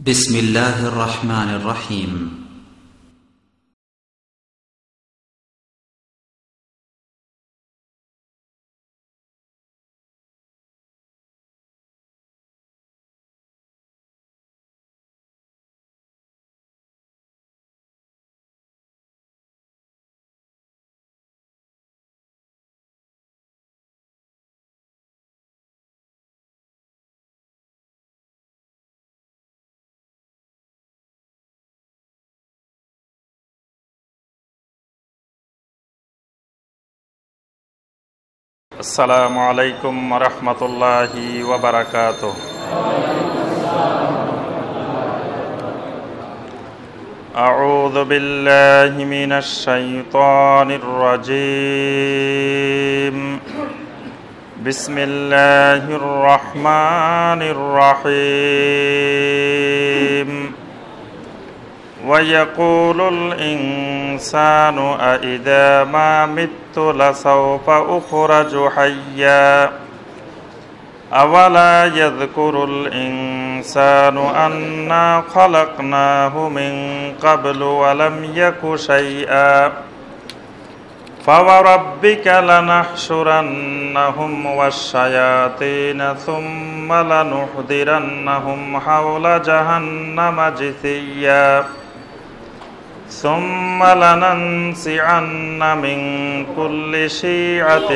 بسم الله الرحمن الرحيم আসসালামু আলাইকুম ওয়া রাহমাতুল্লাহি ওয়া বারাকাতুহু। আউযু বিল্লাহি মিনাশ শাইতানির রাজীম। বিসমিল্লাহির রাহমানির রাহিম। وَيَقُولُ الْإِنسَانُ أَإِذَا مَا مِتُّ لَسَوْفَ أُخْرَجُ حَيًّا أَوَلَا يَذْكُرُ الْإِنسَانُ أَنَّا خَلَقْنَاهُ مِنْ قَبْلُ وَلَمْ يَكُ شَيْئًا فَوَرَبِّكَ لَنَحْشُرَنَّهُمْ وَالشَّيَاطِينَ ثُمَّ لَنُحْضِرَنَّهُمْ حَوْلَ جَهَنَّمَ جِثِيًّا ثُمَّ لَنَنزِعَنَّ مِنْ كُلِّ شِيعَةٍ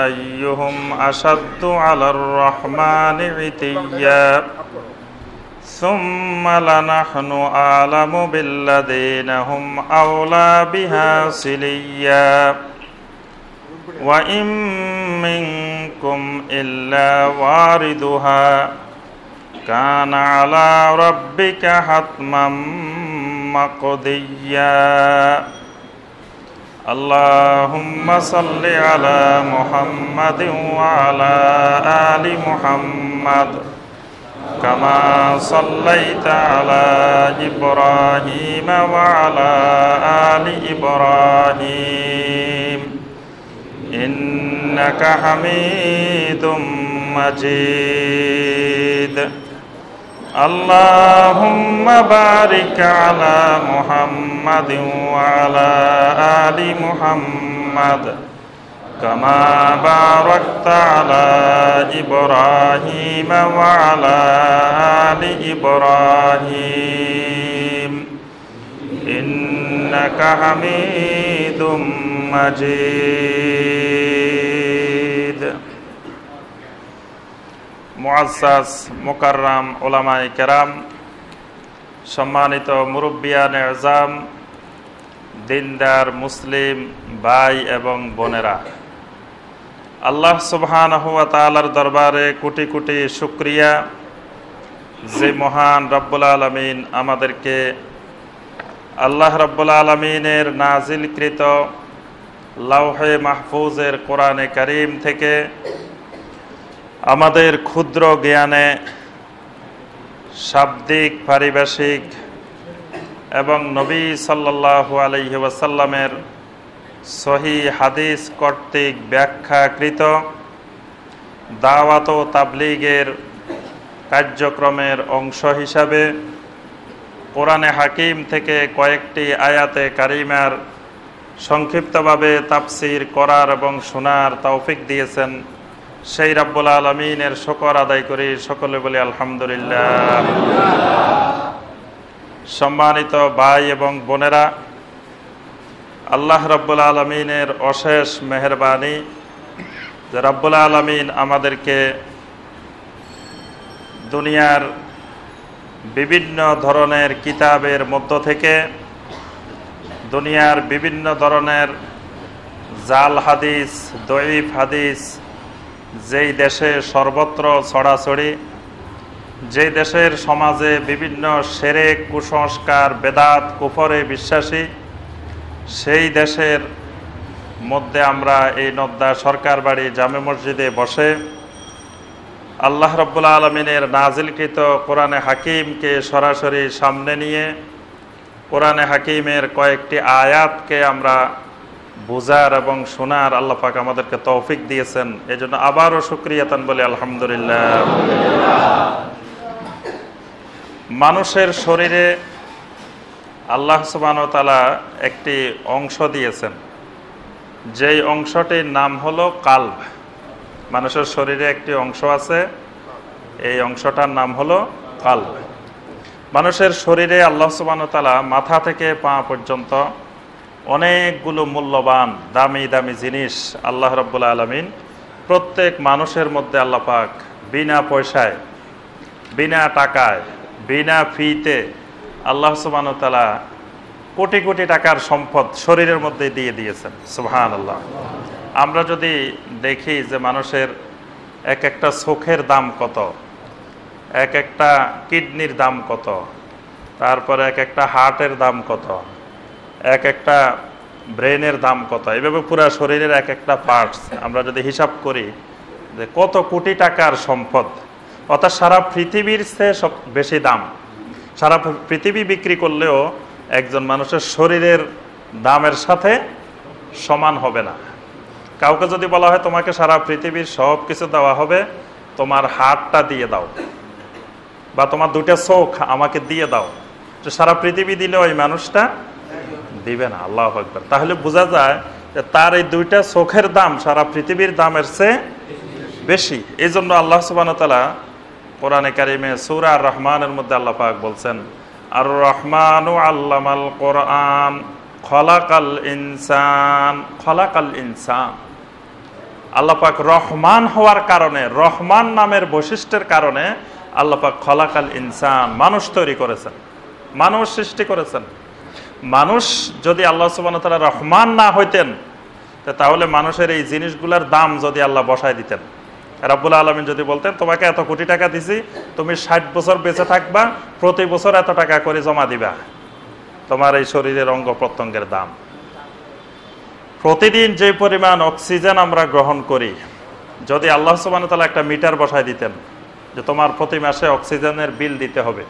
أَيُّهُمْ أَشَدُّ عَلَى الرَّحْمَنِ عِتِيًّا ثُمَّ لَنَحْنُ أَعْلَمُ بِالَّذِينَ هُمْ أَوْلَى بِهَا صِلِيًّا وَإِن مِّنكُمْ إِلَّا وَارِدُهَا كَانَ عَلَى رَبِّكَ حَتْمًا مَّقْضِيًّا اللهم صل على محمد وعلى آل محمد كما صليت على إبراهيم وعلى آل إبراهيم إنك حميد مجيد اللهم بارك على محمد وعلى آل محمد كما باركت على إبراهيم وعلى آل إبراهيم إنك حميد مجيد মুআজ্জাজ মুকাররাম উলামায়ে কেরাম, সম্মানিত মুরব্বিয়ানে আযম, দিনদার মুসলিম ভাই এবং বোনেরা, আল্লাহ সুবহানাহু ওয়া তাআলার দরবারে কোটি কোটি শুকরিয়া যে মহান রব্বুল আলামিন আমাদেরকে আল্লাহ রব্বুল আলামিনের নাজিলকৃত লাওহে মাহফুজের কোরআনে কারীম থেকে আমাদের ক্ষুদ্র জ্ঞানে শাব্দিক, পারিভাষিক এবং নবী সাল্লাল্লাহু আলাইহি ওয়াসাল্লামের সহিহ হাদিস কর্তৃক ব্যাখ্যাকৃত দাওয়াত ও তাবলীগের কার্যক্রমের অংশ হিসাবে কোরআনে হাকিম থেকে কয়েকটি আয়াতে কারিমার সংক্ষিপ্তভাবে তাফসীর করার এবং শোনার তৌফিক দিয়েছেন সেই রব্বুল আলামিনের শুকর আদায় করি, সকলে বলি আলহামদুলিল্লাহ। সম্মানিত ভাই এবং বোনেরা, আল্লাহ রব্বুল আলামিনের অশেষ মেহেরবানি যে রব্বুল আলামিন আমাদেরকে দুনিয়ার বিভিন্ন ধরনের কিতাবের মধ্য থেকে দুনিয়ার বিভিন্ন ধরনের জাল হাদিস, দঈফ হাদিস যেই দেশে সর্বত্র ছড়াছড়ি, যে দেশের সমাজে বিভিন্ন শিরক, কুসংস্কার, বেদাত, কুফরে বিশ্বাসী, সেই দেশের মধ্যে আমরা এই নদ্দা সরকার বাড়ি জামে মসজিদে বসে আল্লাহ রব্বুল আলামিনের নাজিলকৃত কোরআনে হাকিমকে সরাসরি সামনে নিয়ে কোরআনে হাকিমের কয়েকটি আয়াতকে আমরা বুঝার এবং শোনার আল্লাহ পাক আমাদেরকে তৌফিক দিয়েছেন। এজন্য আবারও শুকরিয়াতান বলি আলহামদুলিল্লাহ। মানুষের শরীরে আল্লাহ সুবহানাহু ওয়া তাআলা একটি অংশ দিয়েছেন, যেই অংশটির নাম হলো কালব। মানুষের শরীরে একটি অংশ আছে, এই অংশটার নাম হলো কালব। মানুষের শরীরে আল্লাহ সুবহানাহু ওয়া তাআলা মাথা থেকে পা পর্যন্ত অনেকগুলো মূল্যবান দামি দামি জিনিস আল্লাহ রাব্বুল আলামিন প্রত্যেক মানুষের মধ্যে আল্লাহ পাক বিনা পয়সায়, বিনা টাকায়, বিনা ফিতে আল্লাহ সুবহানাহু ওয়া তাআলা কোটি কোটি টাকার সম্পদ শরীরের মধ্যে দিয়ে দিয়েছেন। সুবহানাল্লাহ। আমরা যদি দেখি যে মানুষের এক একটা চোখের দাম কত, এক একটা কিডনির দাম কত, তারপরে এক একটা হার্টের দাম কত, এক একটা ব্রেনের দাম কত, এইভাবে পুরো শরীরের এক একটা পার্টস আমরা যদি হিসাব করি যে কত কোটি টাকার সম্পদ, অর্থাৎ সারা পৃথিবীর চেয়ে সব বেশি দাম। সারা পৃথিবী বিক্রি করলেও একজন মানুষের শরীরের দামের সাথে সমান হবে না। কাউকে যদি বলা হয় তোমাকে সারা পৃথিবীর সব কিছু দেওয়া হবে, তোমার হাতটা দিয়ে দাও বা তোমার দুইটা চোখ আমাকে দিয়ে দাও, তো সারা পৃথিবী দিলে ওই মানুষটা দিবে না। আল্লাহু আকবার। তাহলে বোঝা যায় যে তার এই দুইটা চোখের দাম সারা পৃথিবীর দামের চেয়ে বেশি। এই জন্য আল্লাহ সুবহানাহু ওয়া তাআলা কোরআনে কারিমে সূরা আর রহমানের মধ্যে আল্লাহ পাক বলছেন, আর রহমানু আল্লামাল কোরআন খলাকাল ইনসান। খলাকাল ইনসান, আল্লাহ পাক রহমান হওয়ার কারণে, রহমান নামের বৈশিষ্ট্যের কারণে আল্লাহ পাক খলাকাল ইনসান, মানুষ তৈরি করেছেন, মানুষ সৃষ্টি করেছেন। মানুষ যদি আল্লাহ সুবহানাহু ওয়া তাআলা রহমান না হইতেন, তাহলে মানুষের এই জিনিসগুলোর দাম যদি আল্লাহ বসায় দিতেন, রাব্বুল আলামিন যদি বলতেন তোমাকে এত কোটি টাকা দিছি, তুমি 60 বছর বেঁচে থাকবা, প্রতি বছর এত টাকা করে জমা দিবা, তোমার এই শরীরের অঙ্গ প্রত্যঙ্গের দাম। প্রতিদিন যে পরিমাণ অক্সিজেন আমরা গ্রহণ করি, যদি আল্লাহ সুবহানাহু ওয়া তাআলা একটা মিটার বসায় দিতেন যে তোমার প্রতি মাসে অক্সিজেনের বিল দিতে হবে,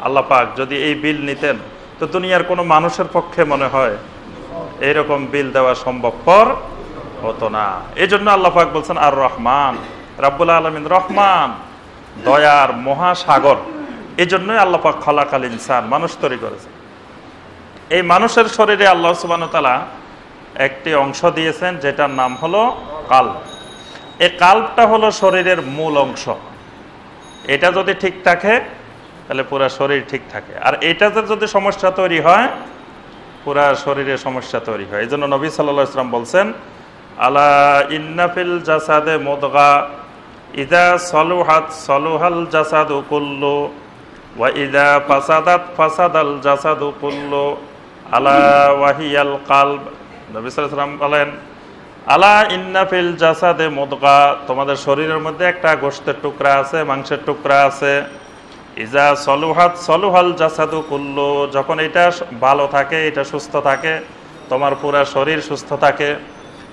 আল্লাহ পাক যদি এই বিল নিতেন, তো দুনিয়ার কোনো মানুষের পক্ষে মনে হয় এইরকম বিল দেওয়া সম্ভবপর হতো না। এই জন্য আল্লাহ পাক বলছেন আর রহমান, রাব্বুল আলামিন রহমান, দয়ার মহাসাগর। এই জন্যই আল্লাহ পাক খলাকাল ইনসান, মানুষ তৈরি করেছেন। এই মানুষের শরীরে আল্লাহ সুবহানাহু ওয়া তাআলা একটি অংশ দিয়েছেন যেটার নাম হলো কালব। এই কালবটা হলো শরীরের মূল অংশ। এটা যদি ঠিক থাকে তাহলে পুরা শরীর ঠিক থাকে, আর এটাতে যদি সমস্যা তৈরি হয় পুরা শরীরে সমস্যা তৈরি হয়। এই জন্য নবী সাল্লাল্লাহু আলাইহি ওয়াসাল্লাম বলছেন, আলা ইন্না ফিল জাসাদে মুদগা ইযা সলুহাত সলুহাল জাসাদু কুল্লু ওয়া ইযা ফাসাদাত ফাসাদাল জাসাদু কুল্লু আলা ওয়াহিয়াল কালব। নবী সাল্লাল্লাহু আলাইহি ওয়াসাল্লাম বলেন, আলা ইন্না ফিল জাসাদে মুদগা, তোমাদের শরীরের মধ্যে একটা গোশতের টুকরা আছে, মাংসের টুকরা আছে। ইজা সলুহাত সলুহাল জাসাদু কুল্লু, যখন এটা ভালো থাকে, এটা সুস্থ থাকে, তোমার পুরা শরীর সুস্থ থাকে।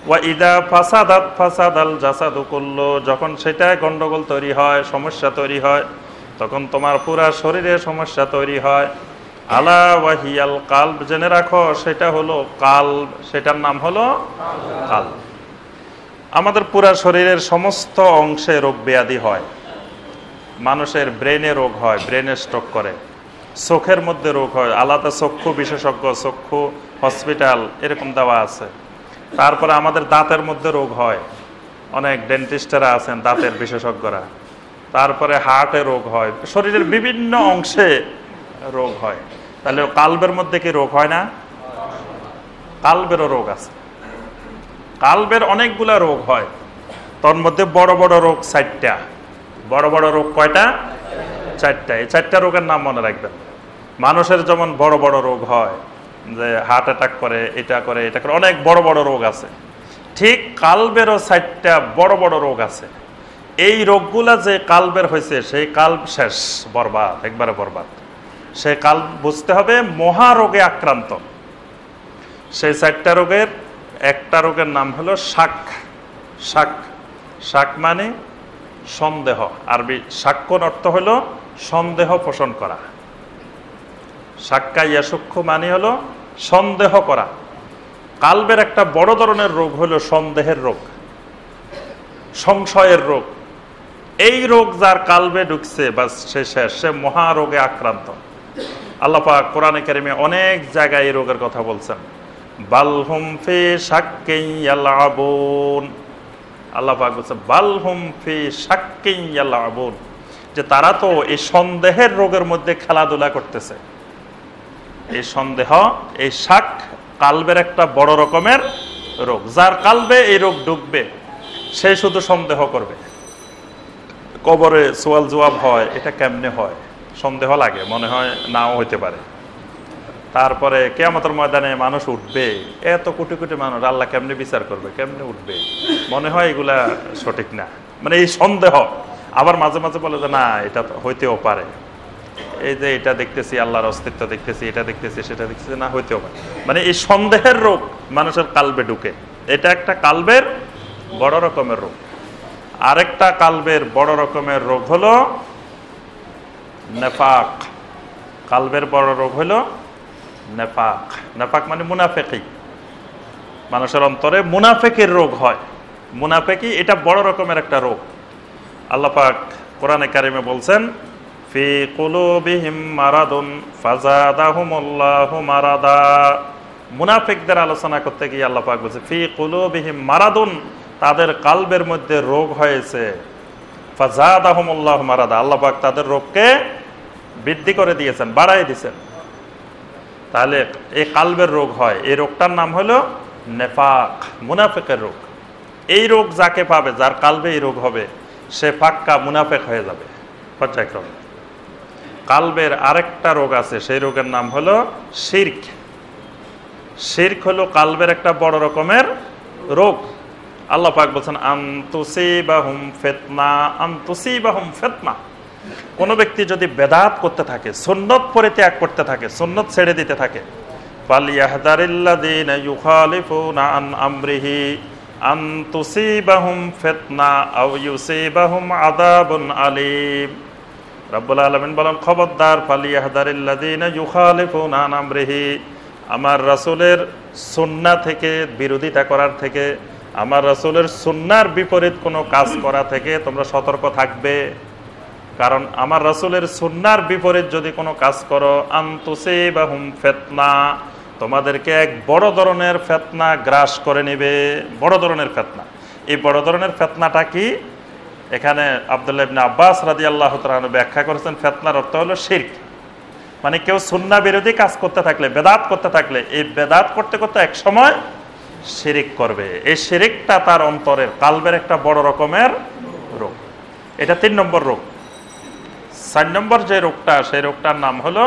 ওয়া ইদা ফাসাদাত ফাসাদাল জাসাদু কুল্লু, যখন সেটা গন্ডগোল তৈরি হয়, সমস্যা তৈরি হয়, তখন তোমার পুরা শরীরে সমস্যা তৈরি হয়। আলা ওয়াহিয়াল কালব, জেনে রাখো সেটা হলো কালব, সেটার নাম হলো কালব। আমাদের পুরা শরীরের সমস্ত অংশে রোগ ব্যাধি হয়। মানুষের ব্রেনে রোগ হয়, ব্রেনে স্ট্রোক করে। চোখের মধ্যে রোগ হয়, আলাদা চক্ষু বিশেষজ্ঞ, চক্ষু হসপিটাল এরকম দেওয়া আছে। তারপরে আমাদের দাঁতের মধ্যে রোগ হয়, অনেক ডেন্টিস্টরা আছেন, দাঁতের বিশেষজ্ঞরা। তারপরে হার্টে রোগ হয়, শরীরের বিভিন্ন অংশে রোগ হয়। তাহলে কালবের মধ্যে কি রোগ হয় না? কালবেরও রোগ আছে, কালবের অনেকগুলা রোগ হয়। তোর মধ্যে বড় বড় রোগ 4টা। বড় বড় রোগ কয়টা? 4টা। এই 4টা রোগের নাম মনে রাখবেন। মানুষের যেমন বড় বড় রোগ হয়, যে হার্ট অ্যাটাক করে, এটা করে, এটা করে, অনেক বড় বড় রোগ আছে। ঠিক কালবেরও 4টা বড় বড় রোগ আছে। এই রোগগুলা যে কালবের হয়েছে, সেই কালব শেষ, বরবাদ, একবারে বরবাদ। সেই কালব বুঝতে হবে মহারোগে আক্রান্ত। সেই 4টা রোগের একটা রোগের নাম হলো শাক। শাক, শাক মানে সন্দেহ। আরবি শাক্কর অর্থ হলো সন্দেহ পোষণ করা। শাক্কা ইয়াসুক্কু মানে হলো সন্দেহ করা। কালবের একটা বড় ধরনের রোগ হলো সন্দেহের রোগ, সংশয়ের রোগ। এই রোগ যার কালবে ঢুকছে বাস সে শেষ, সে মহারোগে আক্রান্ত। আল্লাহ পাক কোরআনে কারিমে অনেক জায়গায় এই রোগের কথা বলছেন। বালহুম ফি শাক্কিন ইয়ালআবুন, আল্লাহ পাক বলছেন বালহুম ফি শাক্কিন ইয়ালআবুন, যে তারা তো এই সন্দেহের রোগের মধ্যে খেলাধুলা করতেছে। এই সন্দেহ, এই শাক কালবের একটা বড় রকমের রোগ। যার কালবে এই রোগ ঢুকবে সে শুধু সন্দেহ করবে। কবরে সোয়াল জবাব হয়, এটা কেমনে হয় সন্দেহ লাগে, মনে হয় নাও হইতে পারে। তারপরে কিয়ামতের ময়দানে মানুষ উঠবে, এত কোটি কোটি মানুষ, আল্লাহ কেমনে বিচার করবে, কেমনে উঠবে, মনে হয় এগুলা সঠিক না, মানে এই সন্দেহ। আবার মাঝে মাঝে বলে যে না এটা হইতেও পারে, এই যে এটা দেখতেছি আল্লাহর অস্তিত্ব দেখতেছি, এটা দেখতেছি সেটা দেখতেছি, না হইতেও পারে। মানে এই সন্দেহের রোগ মানুষের কালবে ঢুকে, এটা একটা কালবের বড় রকমের রোগ। আরেকটা কালবের বড় রকমের রোগ হলো নেফাক। কালবের বড় রোগ হলো নেফাক। নেফাক মানে মুনাফেকি, মানুষের অন্তরে মুনাফেকের রোগ হয়। মুনাফেকি এটা বড় রকমের একটা রোগ। আল্লাহ পাক কোরআনে কারিমে বলছেন ফি কুলুবিহিম মারাদুন ফাযাদাহুমুল্লাহু মারাদা। মুনাফিকদের আলোচনা করতে গিয়ে আল্লাহ পাক বলছে ফি কুলুবিহিম মারাদুন, তাদের কালবের মধ্যে রোগ হয়েছে। ফাযাদাহুমুল্লাহু মারাদা, আল্লাহ পাক তাদের রোগকে বৃদ্ধি করে দিয়েছেন, বাড়াই দিয়েছেন। তাহলে এই কালবের রোগ হয়, এই রোগটার নাম হলো নেফাক, মুনাফিকের রোগ। এই রোগ যাকে পাবে, যার কালবে এই রোগ হবে, সে পাক্কা মুনাফিক হয়ে যাবে পর্যায়ক্রমে। কালবের আরেকটা রোগ আছে, সেই রোগের নাম হলো শিরক। শিরক হলো কালবের একটা বড় রকমের রোগ। আল্লাহ পাক বলছেন আনতুসিবাহুম ফিতনা, আনতুসিবাহুম ফিতনা। কোন ব্যক্তি যদি বেদাত করতে থাকে, সুন্নত পরিত্যাগ করতে থাকে, সুন্নত ছেড়ে দিতে থাকে, ফালিয়াহদারিল্লাযীনা ইউখালিফুনা আন আমরিহি আন তুসিবাহুম ফিতনা আও ইউসিবাহুম আযাবুন আলীম। রব্বুল আলামিন বলেন খবরদার, ফালিয়াহদারিল্লাযীনা ইউখালিফুনা আন আমরিহি, আমার রাসূলের সুন্নাহ থেকে বিরোধিতা করার থেকে, আমার রাসূলের সুন্নাহর বিপরীত কোনো কাজ করা থেকে তোমরা সতর্ক থাকবে। কারণ আমার রাসূলের সুন্নাহর বিপরীত যদি কোনো কাজ করো, আন তুসিবাহুম ফিতনা, তোমাদেরকে এক বড় ধরনের ফিতনা গ্রাস করে নেবে। বড় ধরনের ফিতনা। এই বড় ধরনের ফিতনাটা কি? এখানে আব্দুল্লাহ ইবনে আব্বাস রাদিয়াল্লাহু তাআলা আনহু ব্যাখ্যা করেছেন, ফিতনার অর্থ হলো শিরক। মানে কেউ সুন্নাহ বিরোধী কাজ করতে থাকলে, বেদাত করতে থাকলে, এই বেদাত করতে করতে এক সময় শিরক করবে। এই শিরকটা তার অন্তরের কালবের একটা বড় রকমের রোগ। এটা 3 নম্বর রোগ। 4 নম্বর যে রোগটা, সেই রোগটার নাম হলো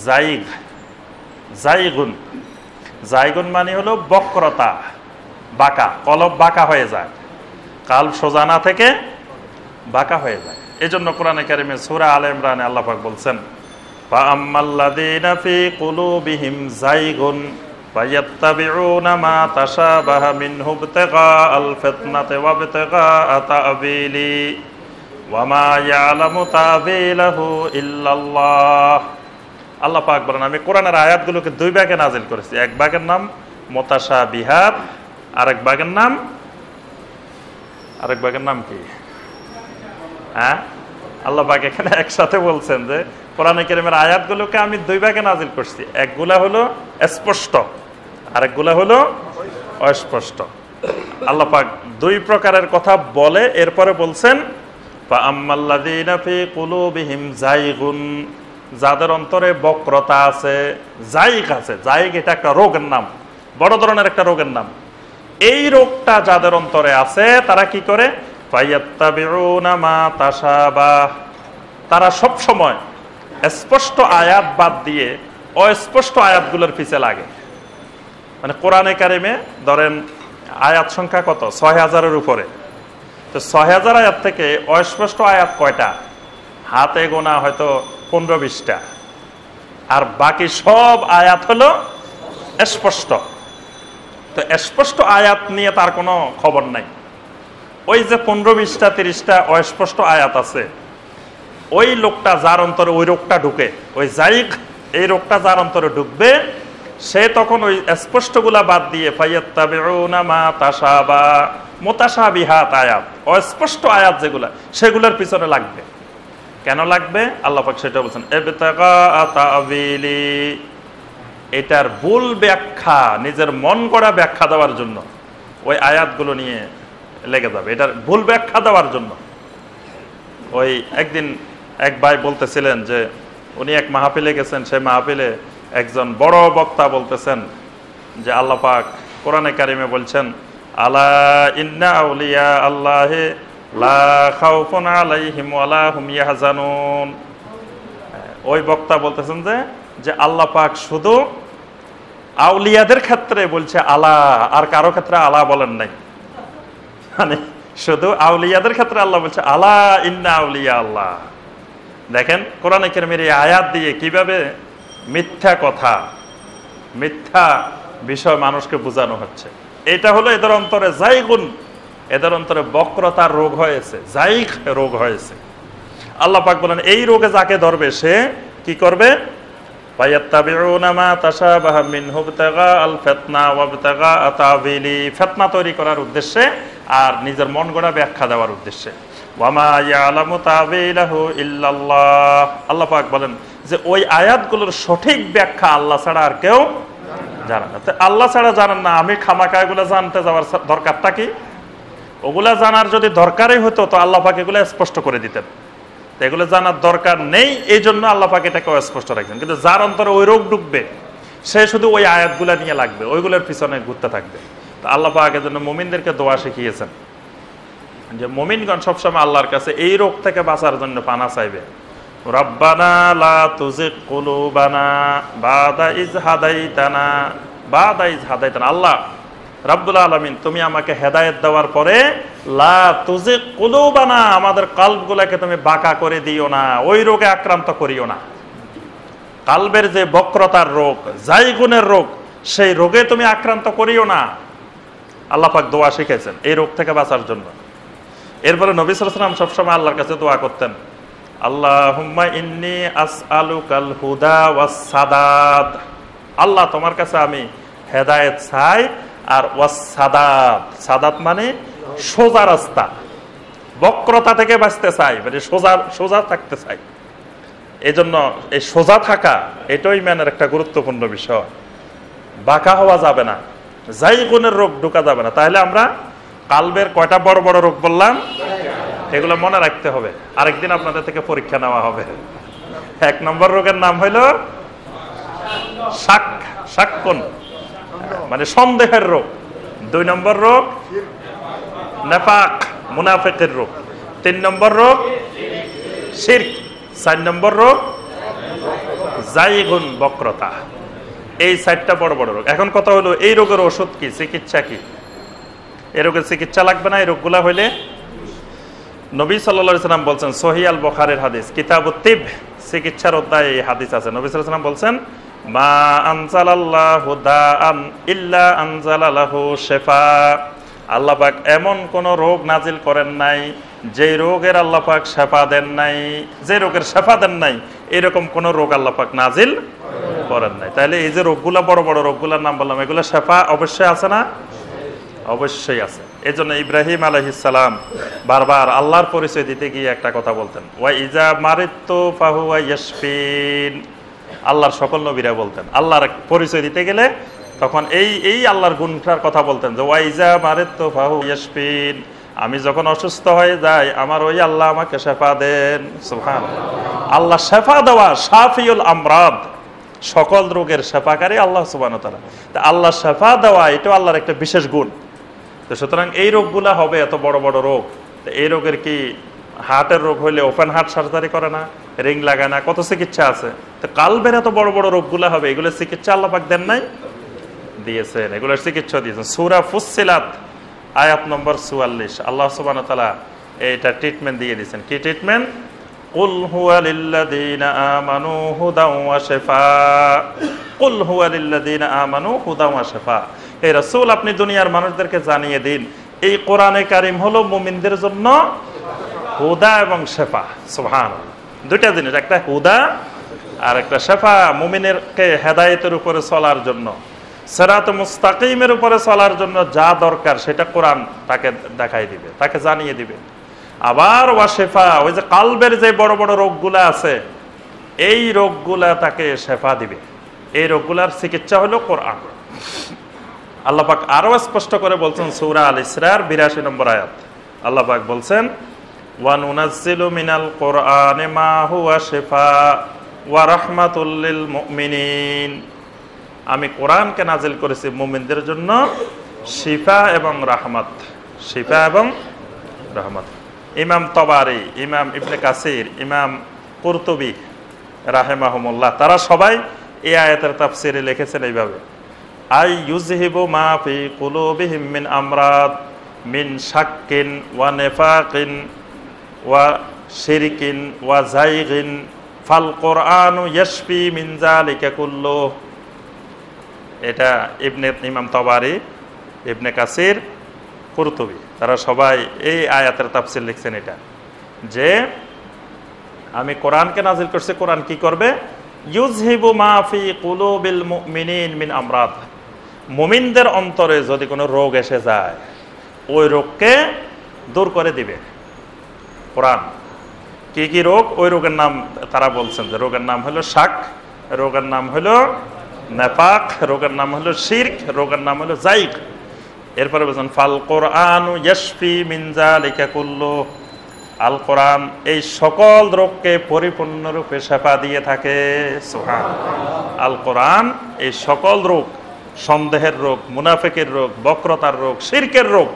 জাইগ। জাইগুন। জাইগুন মানে হলো বক্রতা, বাঁকা, কলব বাঁকা হয়ে যায়, কাল সোজা না থেকে বাঁকা হয়ে যায়। এই জন্য কোরআনে কারিমে সূরা আলে ইমরানে আল্লাহ পাক বলছেন ফাআম্মাল্লাযীনা ফী কুলুবিহিম জাইগুন ফায়াত্তাবিউনা মা তাশাবাহা মিনহু ইবতিগাআল ফিতনাতি ওয়া ইবতিগাআ তা'বীলি ওয়া মা ইয়ালামু তা'বীলাহু ইল্লাল্লাহ। আল্লাহ পাক বলেন আমি কোরআনের আয়াতগুলোকে 2 ভাগে নাজিল করেছি। এক ভাগের নাম মুতাশাবিহাত, আরেক ভাগের নাম কি? হ্যাঁ, আল্লাহ পাক এখানে একসাথে বলছেন যে কোরআনে কারীমের আয়াতগুলোকে আমি 2 ভাগে নাজিল করছি। একগুলা হলো স্পষ্ট, আরেকগুলা হলো অস্পষ্ট। আল্লাহ পাক 2 প্রকারের কথা বলে এরপরে বলছেন ফাআম্মাল্লাযীনা ফী কুলুবিহিম জাইগুন, যাদের অন্তরে বক্রতা আছে, জাইগ আছে। জাইগ এটা একটা রোগের নাম, বড় ধরনের একটা রোগের নাম। এই রোগটা যাদের অন্তরে আছে তারা কি করে? ফায়াত্তাবিউনা মা তাশাবাহ, তারা সব সময় স্পষ্ট আয়াত বাদ দিয়ে অস্পষ্ট আয়াতগুলোর পিছে লাগে। মানে কোরআনে কারিমে ধরেন আয়াত সংখ্যা কত? 6000-এর উপরে। তো 6000 আয়াত থেকে অস্পষ্ট আয়াত কয়টা? হাতে গোনা হয়তো 15-20টা, আর বাকি সব আয়াত হলো স্পষ্ট। তো স্পষ্ট আয়াত নিয়ে তার কোনো খবর নাই। ওই যে 15-20টা 30টা অস্পষ্ট আয়াত আছে, ওই লোকটা যার অন্তরে ওই রোগটা ঢুকে, ওই জাইগ এই রোগটা যার অন্তরে ঢুকবে, সে তখন ওই স্পষ্টগুলা বাদ দিয়ে ফায়াত্তাবিউনা মা তাশাবা, মুতাশাবিহাত আয়াত, অস্পষ্ট আয়াত যেগুলা, সেগুলোর পিছনে লাগবে। কেন লাগবে? আল্লাহ পাক সেটা বলছেন, ইবতিগা তা'বিলি, এটার ভুল ব্যাখ্যা, নিজের মন গড়া ব্যাখ্যা দেওয়ার জন্য ওই আয়াতগুলো নিয়ে লেগে যাবে, এটার ভুল ব্যাখ্যা দেওয়ার জন্য। ওই একদিন এক ভাই বলতেছিলেন যে উনি এক মাহফিলে গেছেন, সেই মাহফিলে একজন বড় বক্তা বলতেছেন যে আল্লাহ পাক কোরআনে কারিমে বলছেন, আলা ইন্না আউলিয়া আল্লাহি লা খাউফুন আলাইহিম ওয়ালা হুম ইয়াহজানুন। ওই বক্তা বলতেছেন যে আল্লাহ পাক শুধু আউলিয়াদের ক্ষেত্রে বলছে আলা, আর কারো ক্ষেত্রে আলা বলেন নাই। মানে শুধু আউলিয়াদের ক্ষেত্রে আল্লাহ বলছে আলা ইন্না আউলিয়া আল্লাহ। দেখেন কোরআনে কারিমের এই আয়াত দিয়ে কিভাবে মিথ্যা কথা, মিথ্যা বিষয় মানুষকে বোঝানো হচ্ছে। এটা হলো এদের অন্তরে জাইগুন, এদের অন্তরে বক্রতার রোগ হয়েছে, জাইগ রোগ হয়েছে। আল্লাহ পাক বলেন এই রোগে যাকে ধরবে সে কি করবে? ফায়াত্তাবিউনা মা তাশাবাহা মিনহু ইবতিগা আল ফিতনা ওয়া ইবতিগা তা'বিলি, ফিতনা তৈরি করার উদ্দেশ্যে আর নিজের মন গড়া ব্যাখ্যা দেওয়ার উদ্দেশ্যে। ওয়া মা ইয়ালামু তা'বিলাহু ইল্লাল্লাহ, আল্লাহ পাক বলেন যে ওই আয়াতগুলোর সঠিক ব্যাখ্যা আল্লাহ ছাড়া আর কেউ জানে না। আল্লাহ ছাড়া জানেন না, আমি খামাখা এগুলো জানতে যাওয়ার দরকারটা কি? ওগুলা জানার যদি দরকারই হতো তো আল্লাহ পাক এগুলো স্পষ্ট করে দিতেন। এগুলো জানার দরকার নেই, এই জন্য আল্লাহ পাক এটাকে স্পষ্ট রাখবেন। কিন্তু যার অন্তরে ওই রোগ ঢুকবে সে শুধু ওই আয়াতগুলা নিয়ে লাগবে, ওইগুলোর পিছনে ঘুরতে থাকবে। তো আল্লাহ পাক এর জন্য মুমিনদেরকে দোয়া শিখিয়েছেন যে মুমিনগণ সবসময় আল্লাহর কাছে এই রোগ থেকে বাঁচার জন্য পানা চাইবে। রব্বানা লা তুজিগ কুলুবানা বাদা ইজ হাদাইতানা, বাদা ইজ হাদাইতানা। আল্লাহ রাব্বুল আলামিন তুমি আমাকে হেদায়েত দেওয়ার পরে লা তুজিগ কুলুবানা, আমাদের কলবগুলোকে তুমি বাঁকা করে দিও না, ওই রোগে আক্রান্ত করিও না। কলবের যে বক্রতার রোগ, জাইগুনের রোগ, সেই রোগে তুমি আক্রান্ত করিও না। আল্লাহ পাক দোয়া শিখেছেন এই রোগ থেকে বাঁচার জন্য। এরপরে নবী সাল্লাল্লাহু আলাইহি ওয়াসাল্লাম সবসময় আল্লাহর কাছে দোয়া করতেন, আল্লাহুম্মা ইন্নী আসআলুকাল হুদা ওয়াস সাদাত, আল্লাহ তোমার কাছে আমি হেদায়েত চাই আর ওয়াস সাদাত, সাদাত মানে সোজা রাস্তা, বক্রতা থেকে বাঁচতে চাই, মানে সোজা থাকতে চাই। এই জন্য এই সোজা থাকা এটাই ইমানের একটা গুরুত্বপূর্ণ বিষয়। বাঁকা হওয়া যাবে না, জাইগুনের রোগ ঢোকা যাবে না। তাহলে আমরা কালবের কয়টা বড় বড় রোগ বললাম, এগুলো মনে রাখতে হবে। আরেকদিন আপনাদের থেকে পরীক্ষা নেওয়া হবে। 1 নম্বর রোগের নাম হইল শাক্কুন, মানে সন্দেহের রোগ। 2 নম্বর রোগ নেফাক, মুনাফিকের রোগ। 3 নম্বর রোগ শিরক। 4 নম্বর রোগ জাইগুন, বক্রতা। এই 4টা বড় বড় রোগ। এখন কথা হলো এই রোগের ওষুধ কি, চিকিৎসা কি? এই রোগের চিকিৎসা লাগবে না। এই রোগগুলা হইলে নবী সাল্লাল্লাহু আলাইহি ওয়াসাল্লাম বলছেন, সহিহ আল বুখারীর হাদিস, কিতাবুত তিব, চিকিৎসার অধ্যায়ে এই হাদিস আছে। নবী সাল্লাল্লাহু আলাইহি ওয়াসাল্লাম বলছেন, মা আনজালাল্লাহু দাআন ইল্লা আনজালা লাহু শিফা, আল্লাহ পাক এমন কোন রোগ নাজিল করেন নাই যে রোগের আল্লাহ পাক শিফা দেন নাই, যে রোগের শিফা দেন নাই এরকম কোন রোগ আল্লাহ পাক নাজিল করেন নাই। তাহলে এই যে রোগগুলা, বড় বড় রোগগুলোর নাম বললাম, এগুলো শিফা অবশ্যই আছে না? অবশ্যই আছে। এই জন্য ইব্রাহিম আলাইহিস সালাম বারবার আল্লাহর পরিচয় দিতে গিয়ে একটা কথা বলতেন, ওয়া ইজা মারিতু ফাহুয়া ইয়াশফিন। আল্লাহর সকল নবীরা বলতেন, আল্লাহর পরিচয় দিতে গেলে তখন এই আল্লাহর গুণটার কথা বলতেন যে ওয়া ইজা মারিতু ফাহুয়া ইয়াশফিন, আমি যখন অসুস্থ হয়ে যাই আমার ওই আল্লাহ আমাকে শেফা দেন। সুবহানাল্লাহ। আল্লাহ শেফা দেওয়া, শাফিউল আমরাদ, সকল রোগের শেফাকারী আল্লাহ সুবহানাহু ওয়া তাআলা। তা আল্লাহ শেফা দেওয়া এটাও আল্লাহর একটা বিশেষ গুণ। তো সুতরাং এই রোগগুলা হবে এত বড় বড় রোগ। তো এই রোগের কি হার্টের রোগ হইলে ওপেন হার্ট সার্জারি করে না, রিং লাগায় না, কত চিকিৎসা আছে। তো কালবের এত বড় বড় রোগগুলা হবে, এগুলোর চিকিৎসা আল্লাহ পাক দেন নাই? দিয়েছেন, এগুলোর চিকিৎসা দিয়েছেন। সূরা ফুসসিলাত আয়াত নম্বর 44 আল্লাহ সুবহানাহু ওয়া তাআলা এইটা ট্রিটমেন্ট দিয়ে দিয়েছেন। কি ট্রিটমেন্ট? কুল হুয়া লিল্লাযীনা আমানু হুদাও ওয়া শিফা, কুল হুয়া লিল্লাযীনা আমানু হুদাও ওয়া শিফা। হে রাসূল, আপনি দুনিয়ার মানুষদেরকে জানিয়ে দিন এই কোরআনে কারিম হলো মুমিনদের জন্য হুদা এবং শিফা। সুবহানাল্লাহ। দুইটা জিনিস, একটা হুদা আর একটা শিফা, মুমিনেরকে হেদায়েতের উপরে চলার জন্য। সিরাত মুস্তাকিমের উপরে চলার জন্য যা দরকার সেটা কোরআন তাকে দেখাই দিবে, তাকে জানিয়ে দিবে। আবার ওয়া শেফা, ওই যে কালবের যে বড় বড় রোগগুলা আছে, এই রোগগুলা তাকে শেফা দিবে। এই রোগগুলার চিকিৎসা হলো কোরআন। আল্লাহ পাক আরো স্পষ্ট করে বলছেন সূরা আল ইসরার 82 নম্বর আয়াত। আল্লাহ পাক বলছেন ওয়া নুনাজ্জিলু মিনাল কোরআনি মা হুয়া শিফা ওয়া রাহমাতুল লিল মুমিনিন। আমি কোরআনকে নাজিল করেছি মুমিনদের জন্য শিফা এবং রাহমাত, শিফা এবং রাহমাত। ইমাম তবারি, ইমাম ইবনে কাসির, ইমাম কুরতুবী রাহিমাহুমুল্লাহ, তারা সবাই এই আয়াতের তাফসিরে লিখেছেন এইভাবে, আই ইউযহিবু মা ফি কুলুবিহিম মিন আমরাদ মিন শাক্কিন ওয়া নিফাকিন ওয়া শিরকিন ওয়া যায়গিন ফাল কোরআনু ইয়াশফি মিন যালিকা কুল্লু। এটা ইমাম তবারি, ইবনে কাসির, কুরতুবী, তারা সবাই এই আয়াতের তাফসির লিখছেন এটা, যে আমি কোরআনকে নাজিল করছি, কোরআন কি করবে? ইউযহিবু মা ফি কুলুবিল মুমিনিন মিন আমরাদ। মুমিনদের অন্তরে যদি কোনো রোগ এসে যায়, ওই রোগকে দূর করে দিবে কোরআন। কি কি রোগ? ওই রোগের নাম তারা বলছেন যে রোগের নাম হলো শাক, রোগের নাম হলো নেফাক, রোগের নাম হলো শিরক, রোগের নাম হলো যায়গ। এরপরে বলছেন ফাল কোরআনু ইয়াশফি মিন যালিকা কুল্লু। আল কোরআন এই সকল রোগকে পরিপূর্ণরূপে শেফা দিয়ে থাকে। সুবহানাল্লাহ। আল কোরআন এই সকল রোগ, সন্দেহের রোগ, মুনাফিকের রোগ, বক্রতার রোগ, শিরকের রোগ,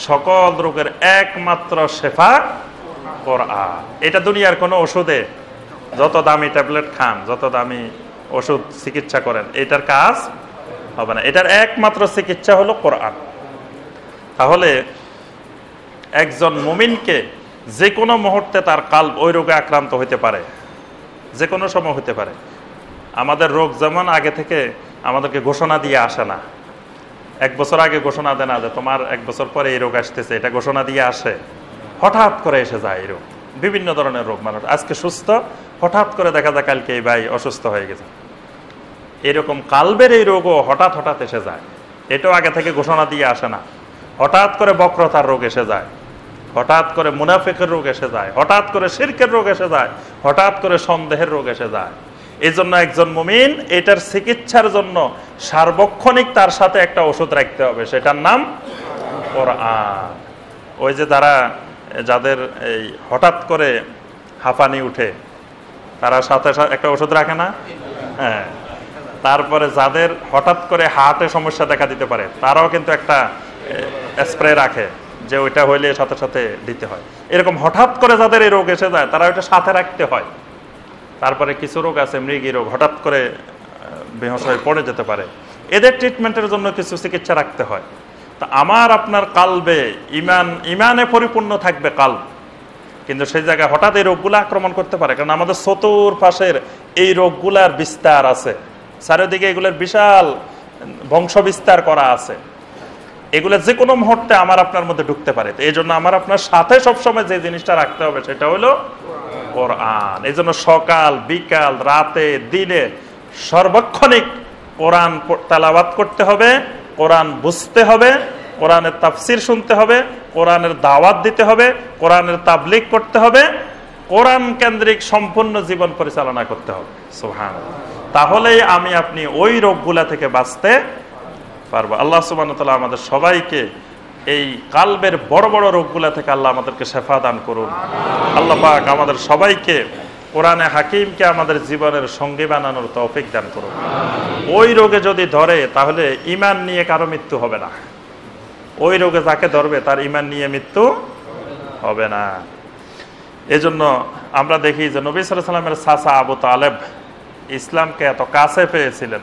সকল রোগের একমাত্র শেফা কোরআন। এটা দুনিয়ার কোনো ওষুধে যত দামি ট্যাবলেট খান, যত দামি ওষুধ চিকিৎসা করেন, এটার কাজ হবে না। এটার একমাত্র চিকিৎসা হলো কোরআন। তাহলে একজন মুমিনকে যে কোনো মুহূর্তে তার কালব ওই রোগে আক্রান্ত হইতে পারে, যে কোনো সময় হতে পারে। আমাদের রোগ যেমন আগে থেকে আমাদেরকে ঘোষণা দিয়ে আসে না, 1 বছর আগে ঘোষণা দেয় না যে তোমার 1 বছর পরে এই রোগ আসতেছে, এটা ঘোষণা দিয়ে আসে, হঠাৎ করে এসে যায় এই রোগ। বিভিন্ন ধরনের রোগ, মানুষ আজকে সুস্থ, হঠাৎ করে দেখা যায় কালকে এই ভাই অসুস্থ হয়ে গেছে। এরকম কালবের এই রোগও হঠাৎ হঠাৎ এসে যায়, এটাও আগে থেকে ঘোষণা দিয়ে আসে না। হঠাৎ করে বক্রতার রোগ এসে যায়, হঠাৎ করে মুনাফিকের রোগ এসে যায়, হঠাৎ করে শিরকের রোগ এসে যায়, হঠাৎ করে সন্দেহের রোগ এসে যায়। এই জন্য একজন মুমিন এটার চিকিৎসার জন্য সার্বক্ষণিক তার সাথে একটা ওষুধ রাখতে হবে, সেটার নাম কোরআন। ওই যে যাদের এই হঠাৎ করে হাঁপানি উঠে, তারা সাথে একটা ওষুধ রাখে না? হ্যাঁ। তারপরে যাদের হঠাৎ করে হার্টে সমস্যা দেখা দিতে পারে, তারাও কিন্তু একটা স্প্রে রাখে, যে ওইটা হইলে সাথে সাথে দিতে হয়। এরকম হঠাৎ করে যাদের এই রোগ এসে যায়, তারা ওইটা সাথে রাখতে হয়। তারপরে কিছু রোগ আছে, মৃগী রোগ, হঠাৎ করে বেহুশ হয়ে পড়ে যেতে পারে, এদের ট্রিটমেন্টের জন্য কিছু চিকিৎসা রাখতে হয়। তা আমার আপনার কালবে ইমানে পরিপূর্ণ থাকবে কালব, কিন্তু সেই জায়গায় হঠাৎ এই রোগগুলো আক্রমণ করতে পারে। কারণ আমাদের চতুর্পাশের এই রোগগুলার বিস্তার আছে, চারিদিকে এগুলোর বিশাল বংশ বিস্তার করা আছে। এগুলো যে কোনো মুহূর্তে আমার আপনার মধ্যে ঢুকতে পারে। এই জন্য আমার আপনার সাথে সবসময় যে জিনিসটা রাখতে হবে সেটা হলো কোরআন। এই জন্য সকাল, বিকাল, রাতে, দিনে সর্বক্ষণিক কোরআন তেলাওয়াত করতে হবে, কোরআন বুঝতে হবে, কোরআনের তাফসির শুনতে হবে, কোরআনের দাওয়াত দিতে হবে, কোরআনের তাবলীগ করতে হবে, কোরআন কেন্দ্রিক সম্পূর্ণ জীবন পরিচালনা করতে হবে। সুবহানাল্লাহ। তাহলেই আমি আপনি ওই রোগগুলা থেকে বাঁচতে পারবো। আল্লাহ সুবহানাহু ওয়া তাআলা আমাদের সবাইকে এই কালবের বড় বড় রোগগুলা থেকে আল্লাহ আমাদেরকে শেফা দান করুন। আল্লাহ পাক আমাদের সবাইকে কোরআনে হাকিমকে আমাদের জীবনের সঙ্গী বানানোর তৌফিক দান করুন। ওই রোগে যদি ধরে, তাহলে ঈমান নিয়ে কারো মৃত্যু হবে না। ওই রোগে যাকে ধরবে তার ঈমান নিয়ে মৃত্যু হবে না। এজন্য আমরা দেখি যে নবী সাল্লাল্লাহু আলাইহি ওয়াসাল্লামের চাচা আবু তালেব ইসলামকে এত কাছে পেয়েছিলেন,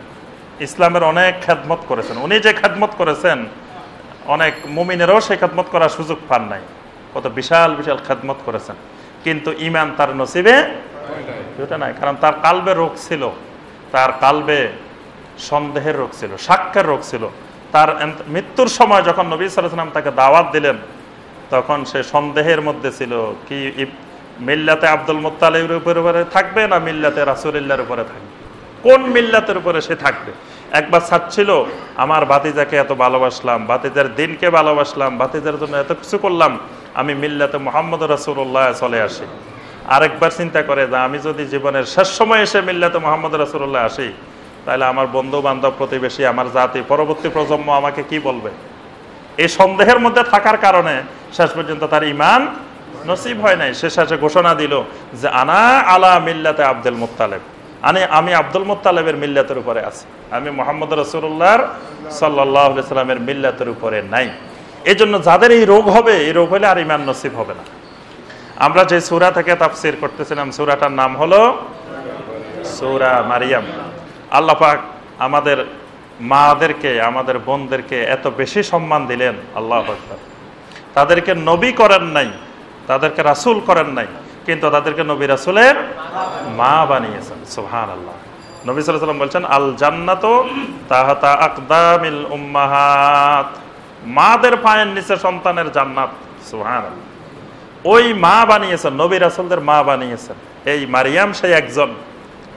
ইসলামের অনেক খেদমত করেছেন। উনি যে খেদমত করেছেন, অনেক মুমিনেরও সেই খেদমত করার সুযোগ পান নাই। কত বিশাল বিশাল খেদমত করেছেন, কিন্তু ঈমান তার নসিবে জুটে নাই। কারণ তার কালবে রোগ ছিল, তার কালবে সন্দেহের রোগ ছিল, শাক্কের রোগ ছিল। তার মৃত্যুর সময় যখন নবী সাল্লাল্লাহু আলাইহি ওয়াসাল্লাম তাকে দাওয়াত দিলেন, তখন সে সন্দেহের মধ্যে ছিল, কি মিল্লাতে আব্দুল মুত্তালিবের উপরে থাকবে না মিল্লাতে রাসূলুল্লাহর উপরে থাকবে। কোন মিল্লাতের উপরে সে থাকবে। একবার চাচ্ছিল আমার ভাতিজাকে এত ভালোবাসলাম, ভাতিজার দিনকে ভালোবাসলাম, ভাতিজার জন্য এত কিছু করলাম, আমি মিল্লাতে মুহাম্মদ রাসূলুল্লাহ চলে আসি। আরেকবার চিন্তা করে যে আমি যদি জীবনের শেষ সময় এসে মিল্লাতে মুহাম্মদ রাসূলুল্লাহ আসি, তাহলে আমার বন্ধু বান্ধব, প্রতিবেশী, আমার জাতি, পরবর্তী প্রজন্ম আমাকে কি বলবে। এই সন্দেহের মধ্যে থাকার কারণে শেষ পর্যন্ত তার ঈমান নসিব হয় নাই। সে শেষে ঘোষণা দিল যে আনা আলা মিল্লাতে আব্দুল মুত্তালিব, আমি আব্দুল মুত্তালিবের মিল্লাতের উপরে আছি, আমি মুহাম্মদ রাসূলুল্লাহর সাল্লাল্লাহু আলাইহি সাল্লামের মিল্লাতের উপরে নাই। এই জন্য যাদের এই রোগ হবে, এই রোগ হলে আর ঈমান নসিব হবে না। আমরা যে সূরা থেকে তাফসীর করতেছিলাম, সূরাটার নাম হলো সূরা মারিয়াম। আল্লাহ পাক আমাদের মাদেরকে, আমাদের বোনদেরকে এত বেশি সম্মান দিলেন, আল্লাহু আকবার। তাদেরকে নবী করেন নাই, তাদেরকে রাসূল করেন নাই, কিন্তু তাদেরকে নবী রাসূলের মা বানিয়েছেন। সুবহানাল্লাহ। নবী সাল্লাল্লাহু আলাইহি ওয়াসাল্লাম বলছেন আল জান্নাতু তাহতা আকদামিল উম্মাহাত, মাদের পায়ের নিচে সন্তানের জান্নাত। সুবহানাল্লাহ। ওই মা বানিয়েছেন, নবী রাসূলদের মা বানিয়েছেন। এই মারিয়াম সেই একজন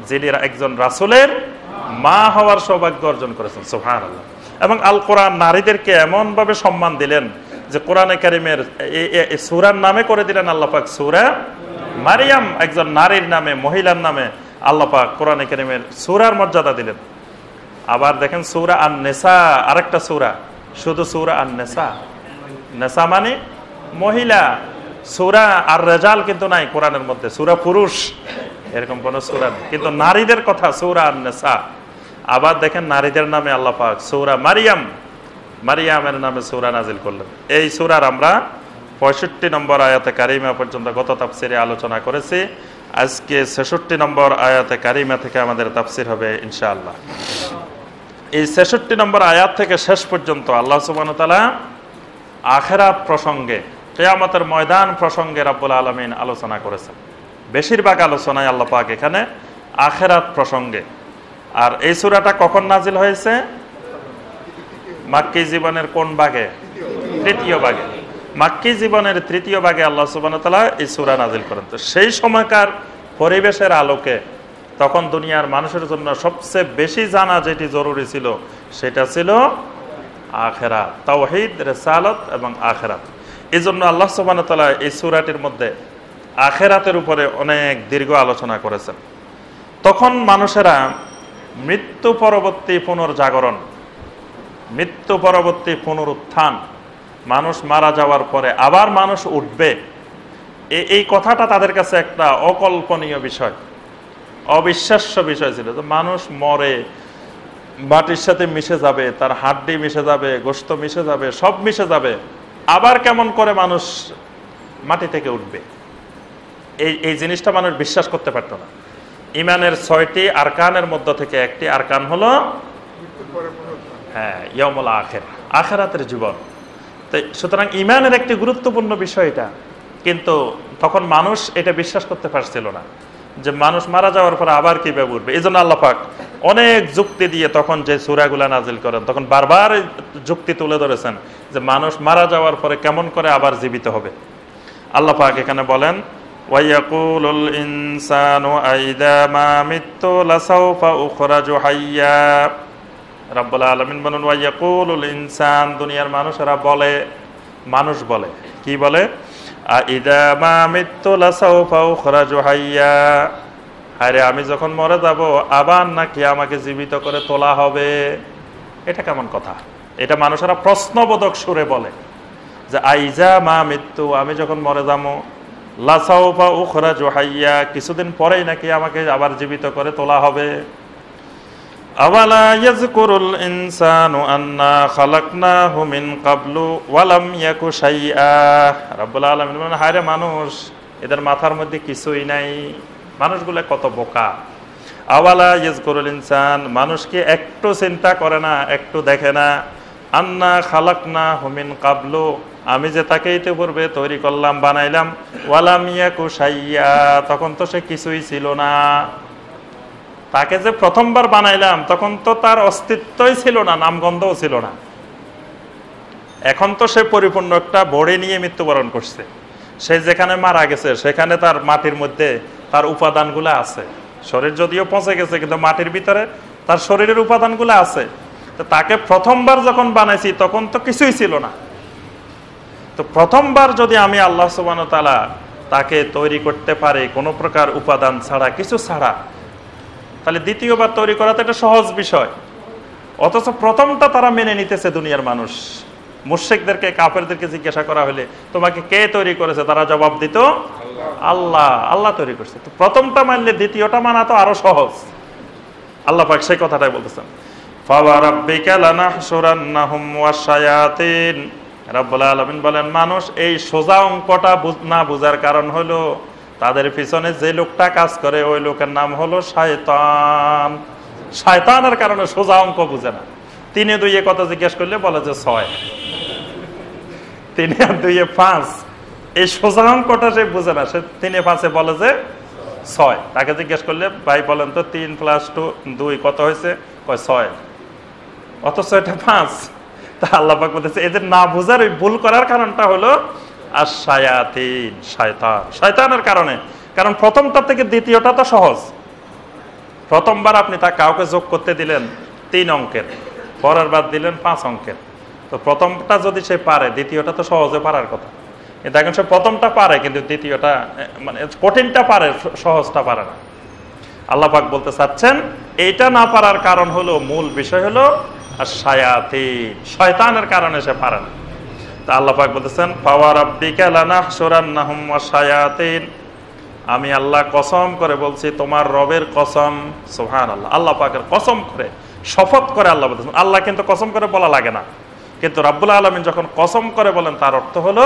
যিনি একজন রাসূলের মা হওয়ার সৌভাগ্য অর্জন করেছেন। সুবহানাল্লাহ। এবং আল কোরআন নারীদেরকে এমন ভাবে সম্মান দিলেন যে কোরআনে কারিমের এই সূরার নামে করে দিলেন আল্লাহ পাক সূরা মারিয়াম। একজন নারীর নামে, মহিলার নামে আল্লাহ পাক কোরআনে কারিমের সূরার মর্যাদা দিলেন। আবার দেখেন সূরা আন-নিসা, আরেকটা সূরা, শুধু সূরা আন-নিসা। নিসা মানে মহিলা। সূরা আর-রিজাল কিন্তু নাই কোরআনের মধ্যে, সূরা পুরুষ এরকম কোন সূরা নেই, কিন্তু নারীদের কথা সূরা আন-নিসা। আবার দেখেন নারীদের নামে আল্লাহ পাক সূরা মারিয়াম, মারিয়ামের নামে সূরা নাজিল করলেন। এই সূরার আমরা 65 নম্বর আয়াতে কারিমা পর্যন্ত গত তাফসিরে আলোচনা করেছি। আজকে 66 নম্বর আয়াতে কারিমা থেকে আমাদের তাফসির হবে ইনশাআল্লাহ। এই 66 নম্বর আয়াত থেকে শেষ পর্যন্ত আল্লাহ সুবহানাহু ওয়া তাআলা আখিরাত প্রসঙ্গে, কিয়ামতের ময়দান প্রসঙ্গে রাব্বুল আলামিন আলোচনা করেছেন। বেশিরভাগ আলোচনায় আল্লাহ পাক এখানে আখিরাত প্রসঙ্গে। আর এই সূরাটা কখন নাজিল হয়েছে? মাক্কি জীবনের কোন ভাগে? তৃতীয় ভাগে। মাক্কি জীবনের তৃতীয় ভাগে আল্লাহ সুবহানাহু ওয়া তাআলা এই সূরা নাজিল করেন। তো সেই সময়কার পরিবেশের আলোকে তখন দুনিয়ার মানুষের জন্য সবচেয়ে বেশি জানা যেটি জরুরি ছিল সেটা ছিল আখিরাত, তাওহীদ, রিসালাত এবং আখিরাত। এই জন্য আল্লাহ সুবহানাহু ওয়া তাআলা এই সূরাটির মধ্যে আখিরাতের উপরে অনেক দীর্ঘ আলোচনা করেছেন। তখন মানুষেরা মৃত্যু পরবর্তী পুনর্জাগরণ, মৃত্যু পরবর্তী পুনরুত্থান, মানুষ মারা যাওয়ার পরে আবার মানুষ উঠবে, এই কথাটা তাদের কাছে একটা অকল্পনীয় বিষয়, অবিশ্বাস্য বিষয় ছিল। তো মানুষ মরে, মাটির সাথে মিশে যাবে, তার হাড্ডি মিশে যাবে, গোশত মিশে যাবে, সব মিশে যাবে, আবার কেমন করে মানুষ মাটি থেকে উঠবে, এই জিনিসটা মানুষ বিশ্বাস করতে পারত না। ইমানের 6টি আরকানের মধ্য থেকে একটি আরকান হলো ইয়াউমুল আখির, আখিরাতের জীবন। তো সুতরাং ইমানের একটি গুরুত্বপূর্ণ বিষয় এটা, কিন্তু তখন মানুষ এটা বিশ্বাস করতে পারছিল না যে মানুষ মারা যাওয়ার পরে আবার কিভাবে উঠবে। এই জন্য আল্লাহ পাক অনেক যুক্তি দিয়ে তখন যে সূরাগুলা নাজিল করেন, তখন বারবার যুক্তি তুলে ধরেছেন যে মানুষ মারা যাওয়ার পরে কেমন করে আবার জীবিত হবে। আল্লাহ পাক এখানে বলেন ওয়ায়াকুলুল ইনসানু আইদা মা মিততু লাসাউফা উখরাজু হাইয়া। রাব্বুল আলামিন বলেন ওয়ায়াকুলুল ইনসান, দুনিয়ার মানুষেরা বলে, মানুষ বলে, কি বলে? আইদা মা মিততু লাসাউফা উখরাজু হাইয়া, আরে আমি যখন মরে যাব আবার নাকি আমাকে জীবিত করে তোলা হবে। এটা কেমন কথা? এটা মানুষেরা প্রশ্নবোধক সুরে বলে যে আইজা মা মৃত্যু, আমি যখন মরে যাবো, লাসাউফা উখরাজু হাইয়া, কিছুদিন পরেই নাকি আমাকে আবার জীবিত করে তোলা হবে। আওয়ালা ইয়াযকুরুল ইনসানু আন্না খালাকনাহু মিন ক্বাবলু ওয়া লাম ইয়াকু শাইআ। রাব্বুল আলামিন বলেন, হায় রে মানুষ, এদের মাথার মধ্যে কিছুই নাই, মানুষগুলো কত বোকা। আওয়ালা ইয়াযকুরুল ইনসান, মানুষ কি একটু চিন্তা করে না, একটু দেখে না? আন্না খালাকনাহু মিন ক্বাবলু, আমি যে তাকে ইতিপূর্বে তৈরি করলাম, বানাইলাম, ওয়া লাম ইয়াকু শাইআ, তখন তো সে কিছুই ছিল না। তাকে যে প্রথমবার বানাইলাম তখন তো তার অস্তিত্বই ছিল না, নামগন্ধও ছিল না। এখন তো সে পরিপূর্ণ একটা বডি নিয়ে মৃত্যুবরণ করছে। সে যেখানে মারা গেছে সেখানে তার মাটির মধ্যে তার উপাদানগুলো আছে, শরীর যদিও পচে গেছে, কিন্তু মাটির ভিতরে তার শরীরের উপাদানগুলো আছে। তো তাকে প্রথমবার যখন বানাইছি তখন তো কিছুই ছিল না। তো প্রথমবার যদি আমি আল্লাহ সুবহানাহু ওয়া তাআলা তাকে তৈরি করতে পারি কোনো প্রকার উপাদান ছাড়া, কিছু ছাড়া, তাহলে দ্বিতীয়বার তৈরি করা তো একটা সহজ বিষয়। অথচ প্রথমটা তারা মেনে নিতেছে দুনিয়ার মানুষ। মুশরিকদেরকে, কাফেরদেরকে জিজ্ঞাসা করা হলে তোমাকে কে তৈরি করেছে, তারা জবাব দিত আল্লাহ, আল্লাহ তৈরি করছে। তো প্রথমটা মানলে দ্বিতীয়টা মানা তো আরো সহজ। আল্লাহ পাক সেই কথাটাই বলতেছেন, ফাওয়ারাব্বিকা লানাহশুরান্নাহুম ওয়াশায়াতিন। রাব্বুল আলামিন বলেন, মানুষ এই সোজা অঙ্কটা না বুঝার কারণ হলো তাদের পিছনে যে লোকটা কাজ করে ওই লোকের নাম হলো শয়তান। শয়তানের কারণে সোজা অঙ্ক বুঝে না। 3 এ 2 এ কত জিজ্ঞেস করলে বলে যে 6, 3 আর 2 এ 5, এই সোজা অঙ্কটা সে বুঝে না। সে 3 এ 5 এ বলে যে 6। তাকে জিজ্ঞেস করলে ভাই বলেন তো 3 + 2 কত হয়েছে, কয় 6, অথচ এটা 5। তা আল্লাহ পাক বলতেছে এদের না বুঝার, ওই ভুল করার কারণটা হলো আশ-শায়াতিন, শয়তান, শয়তানের কারণে। কারণ প্রথমটা থেকে দ্বিতীয়টা তো সহজ। প্রথমবার আপনি তা কাউকে যোগ করতে দিলেন 3 অঙ্কের, পরের বার দিলেন 5 অঙ্কের। তো প্রথমটা যদি সে পারে, দ্বিতীয়টা তো সহজে পারার কথা। দেখেন সে প্রথমটা পারে, কিন্তু দ্বিতীয়টা মানে কঠিনটা পারে, সহজটা পারে না। আল্লাহ পাক বলতে চাচ্ছেন এইটা না পারার কারণ হলো, মূল বিষয় হলো আশ-শায়াতিন, শয়তানের কারণে সে পারে না। তা আল্লাহ পাক বলতেছেন, ফাওয়ারাব্বিকা লানাহশুরান্নাহুম ওয়াশায়াতিন। আমি আল্লাহ কসম করে বলছি, তোমার রবের কসম। সুবহানাল্লাহ, আল্লাহ পাকের কসম করে, শপথ করে আল্লাহ বলতেছেন। আল্লাহ কিন্তু কসম করে বলা লাগে না, কিন্তু রাব্বুল আলামিন যখন কসম করে বলেন তার অর্থ হলো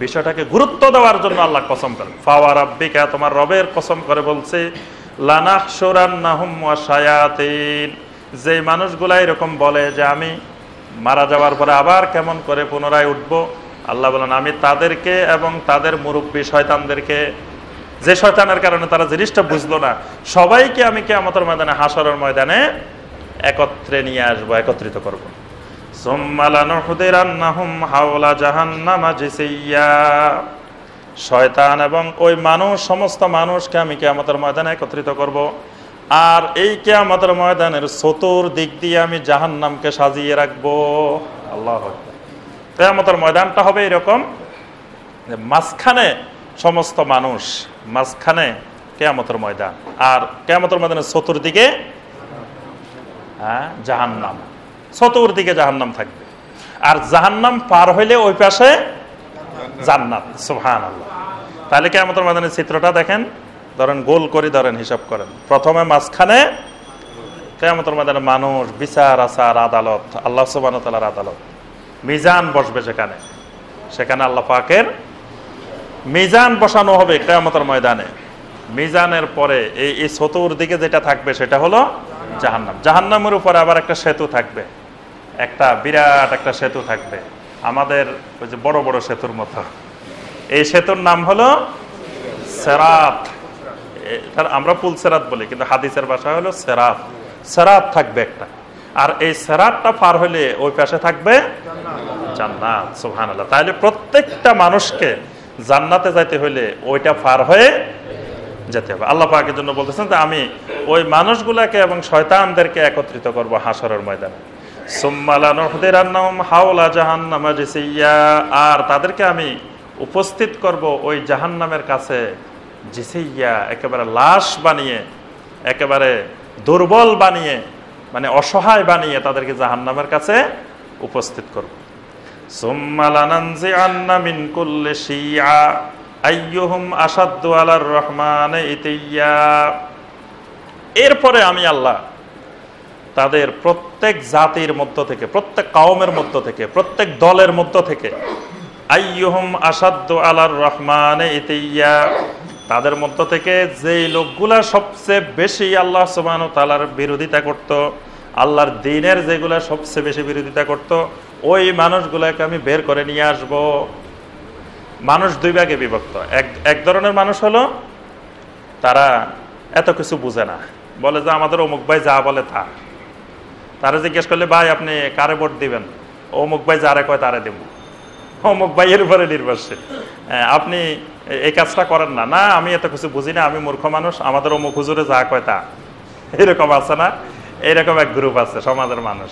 বিষয়টাকে গুরুত্ব দেওয়ার জন্য আল্লাহ কসম করেন। ফাওয়ারাব্বিকা, তোমার রবের কসম করে বলছি, লানাহশুরান্নাহুম ওয়াশায়াতিন। যে মানুষগুলা এরকম বলে যে আমি মারা যাওয়ার পরে আবার কেমন করে পুনরায় উঠবো, আল্লাহ বলেন আমি তাদেরকে এবং তাদের মুরব্বী শয়তানদেরকে, যে শয়তানের কারণে তারা জিনিসটা বুঝলো না, সবাইকে আমি কিয়ামতের ময়দানে, হাশরের ময়দানে একত্রে নিয়ে আসবো, একত্রিত করবো। সুম্মা লানুহদিরান্নাহুম হাওলা জাহান্নামা জিসিয়্যা। শয়তান এবং ওই মানুষ, সমস্ত মানুষকে আমি কিয়ামতের ময়দানে একত্রিত করব। আর এই কিয়ামতের ময়দানের চতুর্দিক দিয়ে আমি জাহান্নামকে সাজিয়ে রাখবো। আল্লাহু আকবার। কিয়ামতের ময়দানটা হবে এরকম যে মাঝখানে সমস্ত মানুষ, মাঝখানে কিয়ামতের ময়দান, আর কিয়ামতের ময়দানের চতুর্দিকে জাহান্নাম, চতুর্দিকে জাহান্নাম থাকবে। আর জাহান্নাম পার হইলে ওই পাশে জান্নাত। সুবহানাল্লাহ। তাহলে কিয়ামতের ময়দানের চিত্রটা দেখেন, ধরেন গোল করে ধরেন, হিসাব করেন। প্রথমে মাঝখানে কিয়ামতের ময়দানে মানুষ, বিচার আচার, আদালত, আল্লাহ সুবহানাহু ওয়া তাআলার আদালত, মিজান বসবে সেখানে। সেখানে আল্লাহ পাকের মিজান বসানো হবে কিয়ামতের ময়দানে। মিজানের পরে এই চতুর্দিকে যেটা থাকবে সেটা হলো জাহান্নাম। জাহান্নামের উপরে আবার একটা সেতু থাকবে, একটা বিরাট একটা সেতু থাকবে, আমাদের ওই যে বড় বড় সেতুর মতো। এই সেতুর নাম হলো সিরাত। আমরা পুল সিরাত বলি, কিন্তু হাদিসের ভাষা হলো সিরাত। সিরাত থাকবে একটা, আর এই সিরাতটা পার হলে ওই পাশে থাকবে জান্নাত। সুবহানাল্লাহ। তাহলে প্রত্যেকটা মানুষকে জান্নাতে যাইতে হলে ওইটা পার হয়ে যেতে হবে। আল্লাহ পাকের জন্য বলতেছেন যে আমি ওই মানুষগুলাকে এবং শয়তানদেরকে একত্রিত করব হাশরের ময়দানে। সুম্মা লানুহদিরান্নাহুম হাওলা জাহান্নামা জিসিয়্যা। আর তাদেরকে আমি উপস্থিত করব ওই জাহান্নামের কাছে, জিসিয়্যা, একেবারে লাশ বানিয়ে, একেবারে দুর্বল বানিয়ে, মানে অসহায় বানিয়ে তাদেরকে জাহান্নামের কাছে উপস্থিত করব। সুম্মা লানানজিআন্না মিন কুল্লি শিয়আ আইয়ুহুম আশাদ্দু আলার রহমানে ইতিয়া। এরপরে আমি আল্লাহ তাদের প্রত্যেক জাতির মধ্য থেকে, প্রত্যেক কওমের মধ্য থেকে, প্রত্যেক দলের মধ্য থেকে, আইয়ুহুম আশাদ্দু আলার রহমানে ইতিয়া, তাদের মধ্য থেকে যেই লোকগুলা সবচেয়ে বেশি আল্লাহ সুবহানাহু ওয়া তাআলার বিরোধিতা করত, আল্লাহর দ্বীনের যেগুলা সবচেয়ে বেশি বিরোধিতা করত, ওই মানুষগুলাকে আমি বের করে নিয়ে আসব। মানুষ দুই ভাগে বিভক্ত। এক ধরনের মানুষ হলো তারা এত কিছু বুঝে না, বলে যে আমাদের অমুক ভাই যা বলে তা। তারা জিজ্ঞেস করলে ভাই আপনি কারে ভোট দিবেন, অমুক ভাই যারে কয় তারে দেব, অমুক ভাইয়ের উপরে নির্ভরশীল। আপনি এই কাজটা করেন না, না আমি এত কিছু বুঝি না, আমি মূর্খ মানুষ, আমাদের অমুক হুজুরে যা কয় তা। এরকম আছে না? এইরকম এক গ্রুপ আছে সমাজের মানুষ।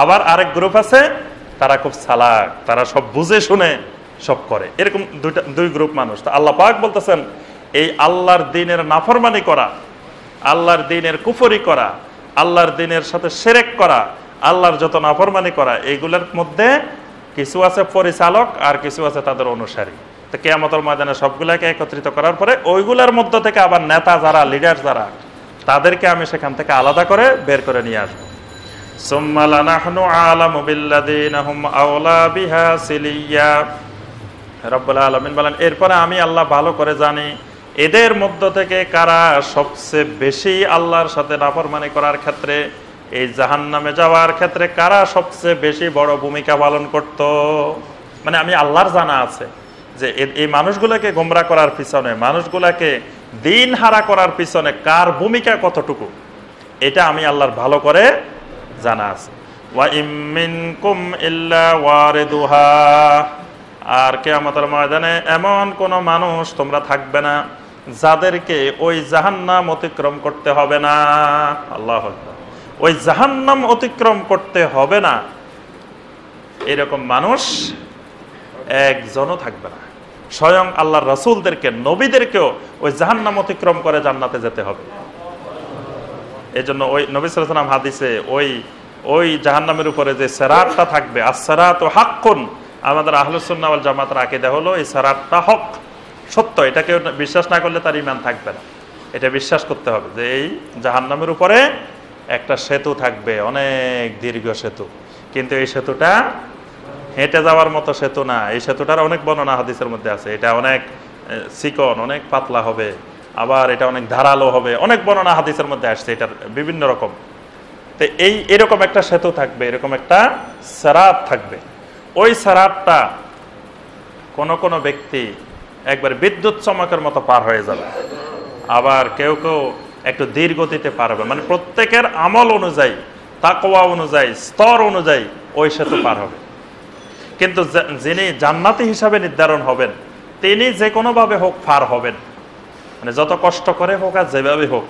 আবার আরেক গ্রুপ আছে, তারা খুব চালাক, তারা সব বুঝে শুনে সব করে। এরকম দুই গ্রুপ মানুষ। তো আল্লাহ পাক বলতেছেন, এই আল্লাহর দ্বীনের নাফরমানি করা, আল্লাহর দ্বীনের কুফরি করা, আল্লাহর দ্বীনের সাথে শিরক করা, আল্লাহর যত নাফরমানি করা, এইগুলোর মধ্যে কিছু আছে পরিচালক আর কিছু আছে তাদের অনুসারী। তো কিয়ামতের ময়দানে সবগুলাকে একত্রিত করার পরে ওইগুলার মধ্য থেকে আবার নেতা যারা, লিডার যারা, তাদেরকে আমি সেখান থেকে আলাদা করে বের করে নিয়ে আসবো। সুম্মা লানাহনু আ'লামু বিল্লাযীনা হুম আওলা বিহা সিলিয়্যা। রব্বুল আলামিন বলেন, এরপরে আমি আল্লাহ ভালো করে জানি এদের মধ্য থেকে কারা সবচেয়ে বেশি আল্লাহর সাথে নাফরমানি করার ক্ষেত্রে, এই জাহান্নামে যাওয়ার ক্ষেত্রে কারা সবচেয়ে বেশি বড় ভূমিকা পালন করত। মানে আমি আল্লাহর জানা আছে যে এই মানুষগুলোকে গোমরা করার পিছনে, মানুষগুলোকে দিন হারা করার পিছনে কার ভূমিকা কতটুকু, এটা আমি আল্লাহর ভালো করে জানা আছে। ওয়া ইম মিনকুম ইল্লা ওয়ারিদুহা। আর কিয়ামতের ময়দানে এমন কোন মানুষ তোমরা থাকবে না যাদেরকে ওই জাহান্নাম অতিক্রম করতে হবে না। আল্লাহু আকবার। ওই জাহান্নাম অতিক্রম করতে হবে না এরকম মানুষ একজনও থাকবে না। স্বয়ং আল্লাহর রাসূলদেরকে, নবীদেরকেও ওই জাহান্নাম অতিক্রম করে জান্নাতে যেতে হবে। এই জন্য ওই নবী সাল্লাল্লাহু আলাইহি ওয়াসাল্লাম হাদিসে ওই জাহান্নামের উপরে যে সিরাতটা থাকবে, আস-সিরাতু হাক্কুন, আমাদের আহলুস সুন্নাহ ওয়াল জামাতের আকীদা হলো এই সিরাতটা হক, সত্য। এটাকে বিশ্বাস না করলে তার ঈমান থাকবে না। এটা বিশ্বাস করতে হবে যে এই জাহান্নামের উপরে একটা সেতু থাকবে, অনেক দীর্ঘ সেতু, কিন্তু এই সেতুটা হেঁটে যাওয়ার মতো সেতু না। এই সেতুটার অনেক বর্ণনা হাদিসের মধ্যে আছে। এটা অনেক চিকন, অনেক পাতলা হবে, আবার এটা অনেক ধারালো হবে, অনেক বর্ণনা হাদিসের মধ্যে আসছে এটার বিভিন্ন রকম। তো এরকম একটা সেতু থাকবে, এরকম একটা সিরাত থাকবে। ওই সিরাতটা কোন ব্যক্তি একবার বিদ্যুৎ চমকের মতো পার হয়ে যাবে, আবার কেউ কেউ একটু ধীর গতিতে পারবে। মানে প্রত্যেকের আমল অনুযায়ী, তাকওয়া অনুযায়ী, স্তর অনুযায়ী ওই সেতু পার হবে। কিন্তু যিনি জান্নাতি হিসাবে নির্ধারণ হবেন, তিনি যে কোনোভাবে হোক পার হবেন। মানে যত কষ্ট করে হোক আর যেভাবে হোক,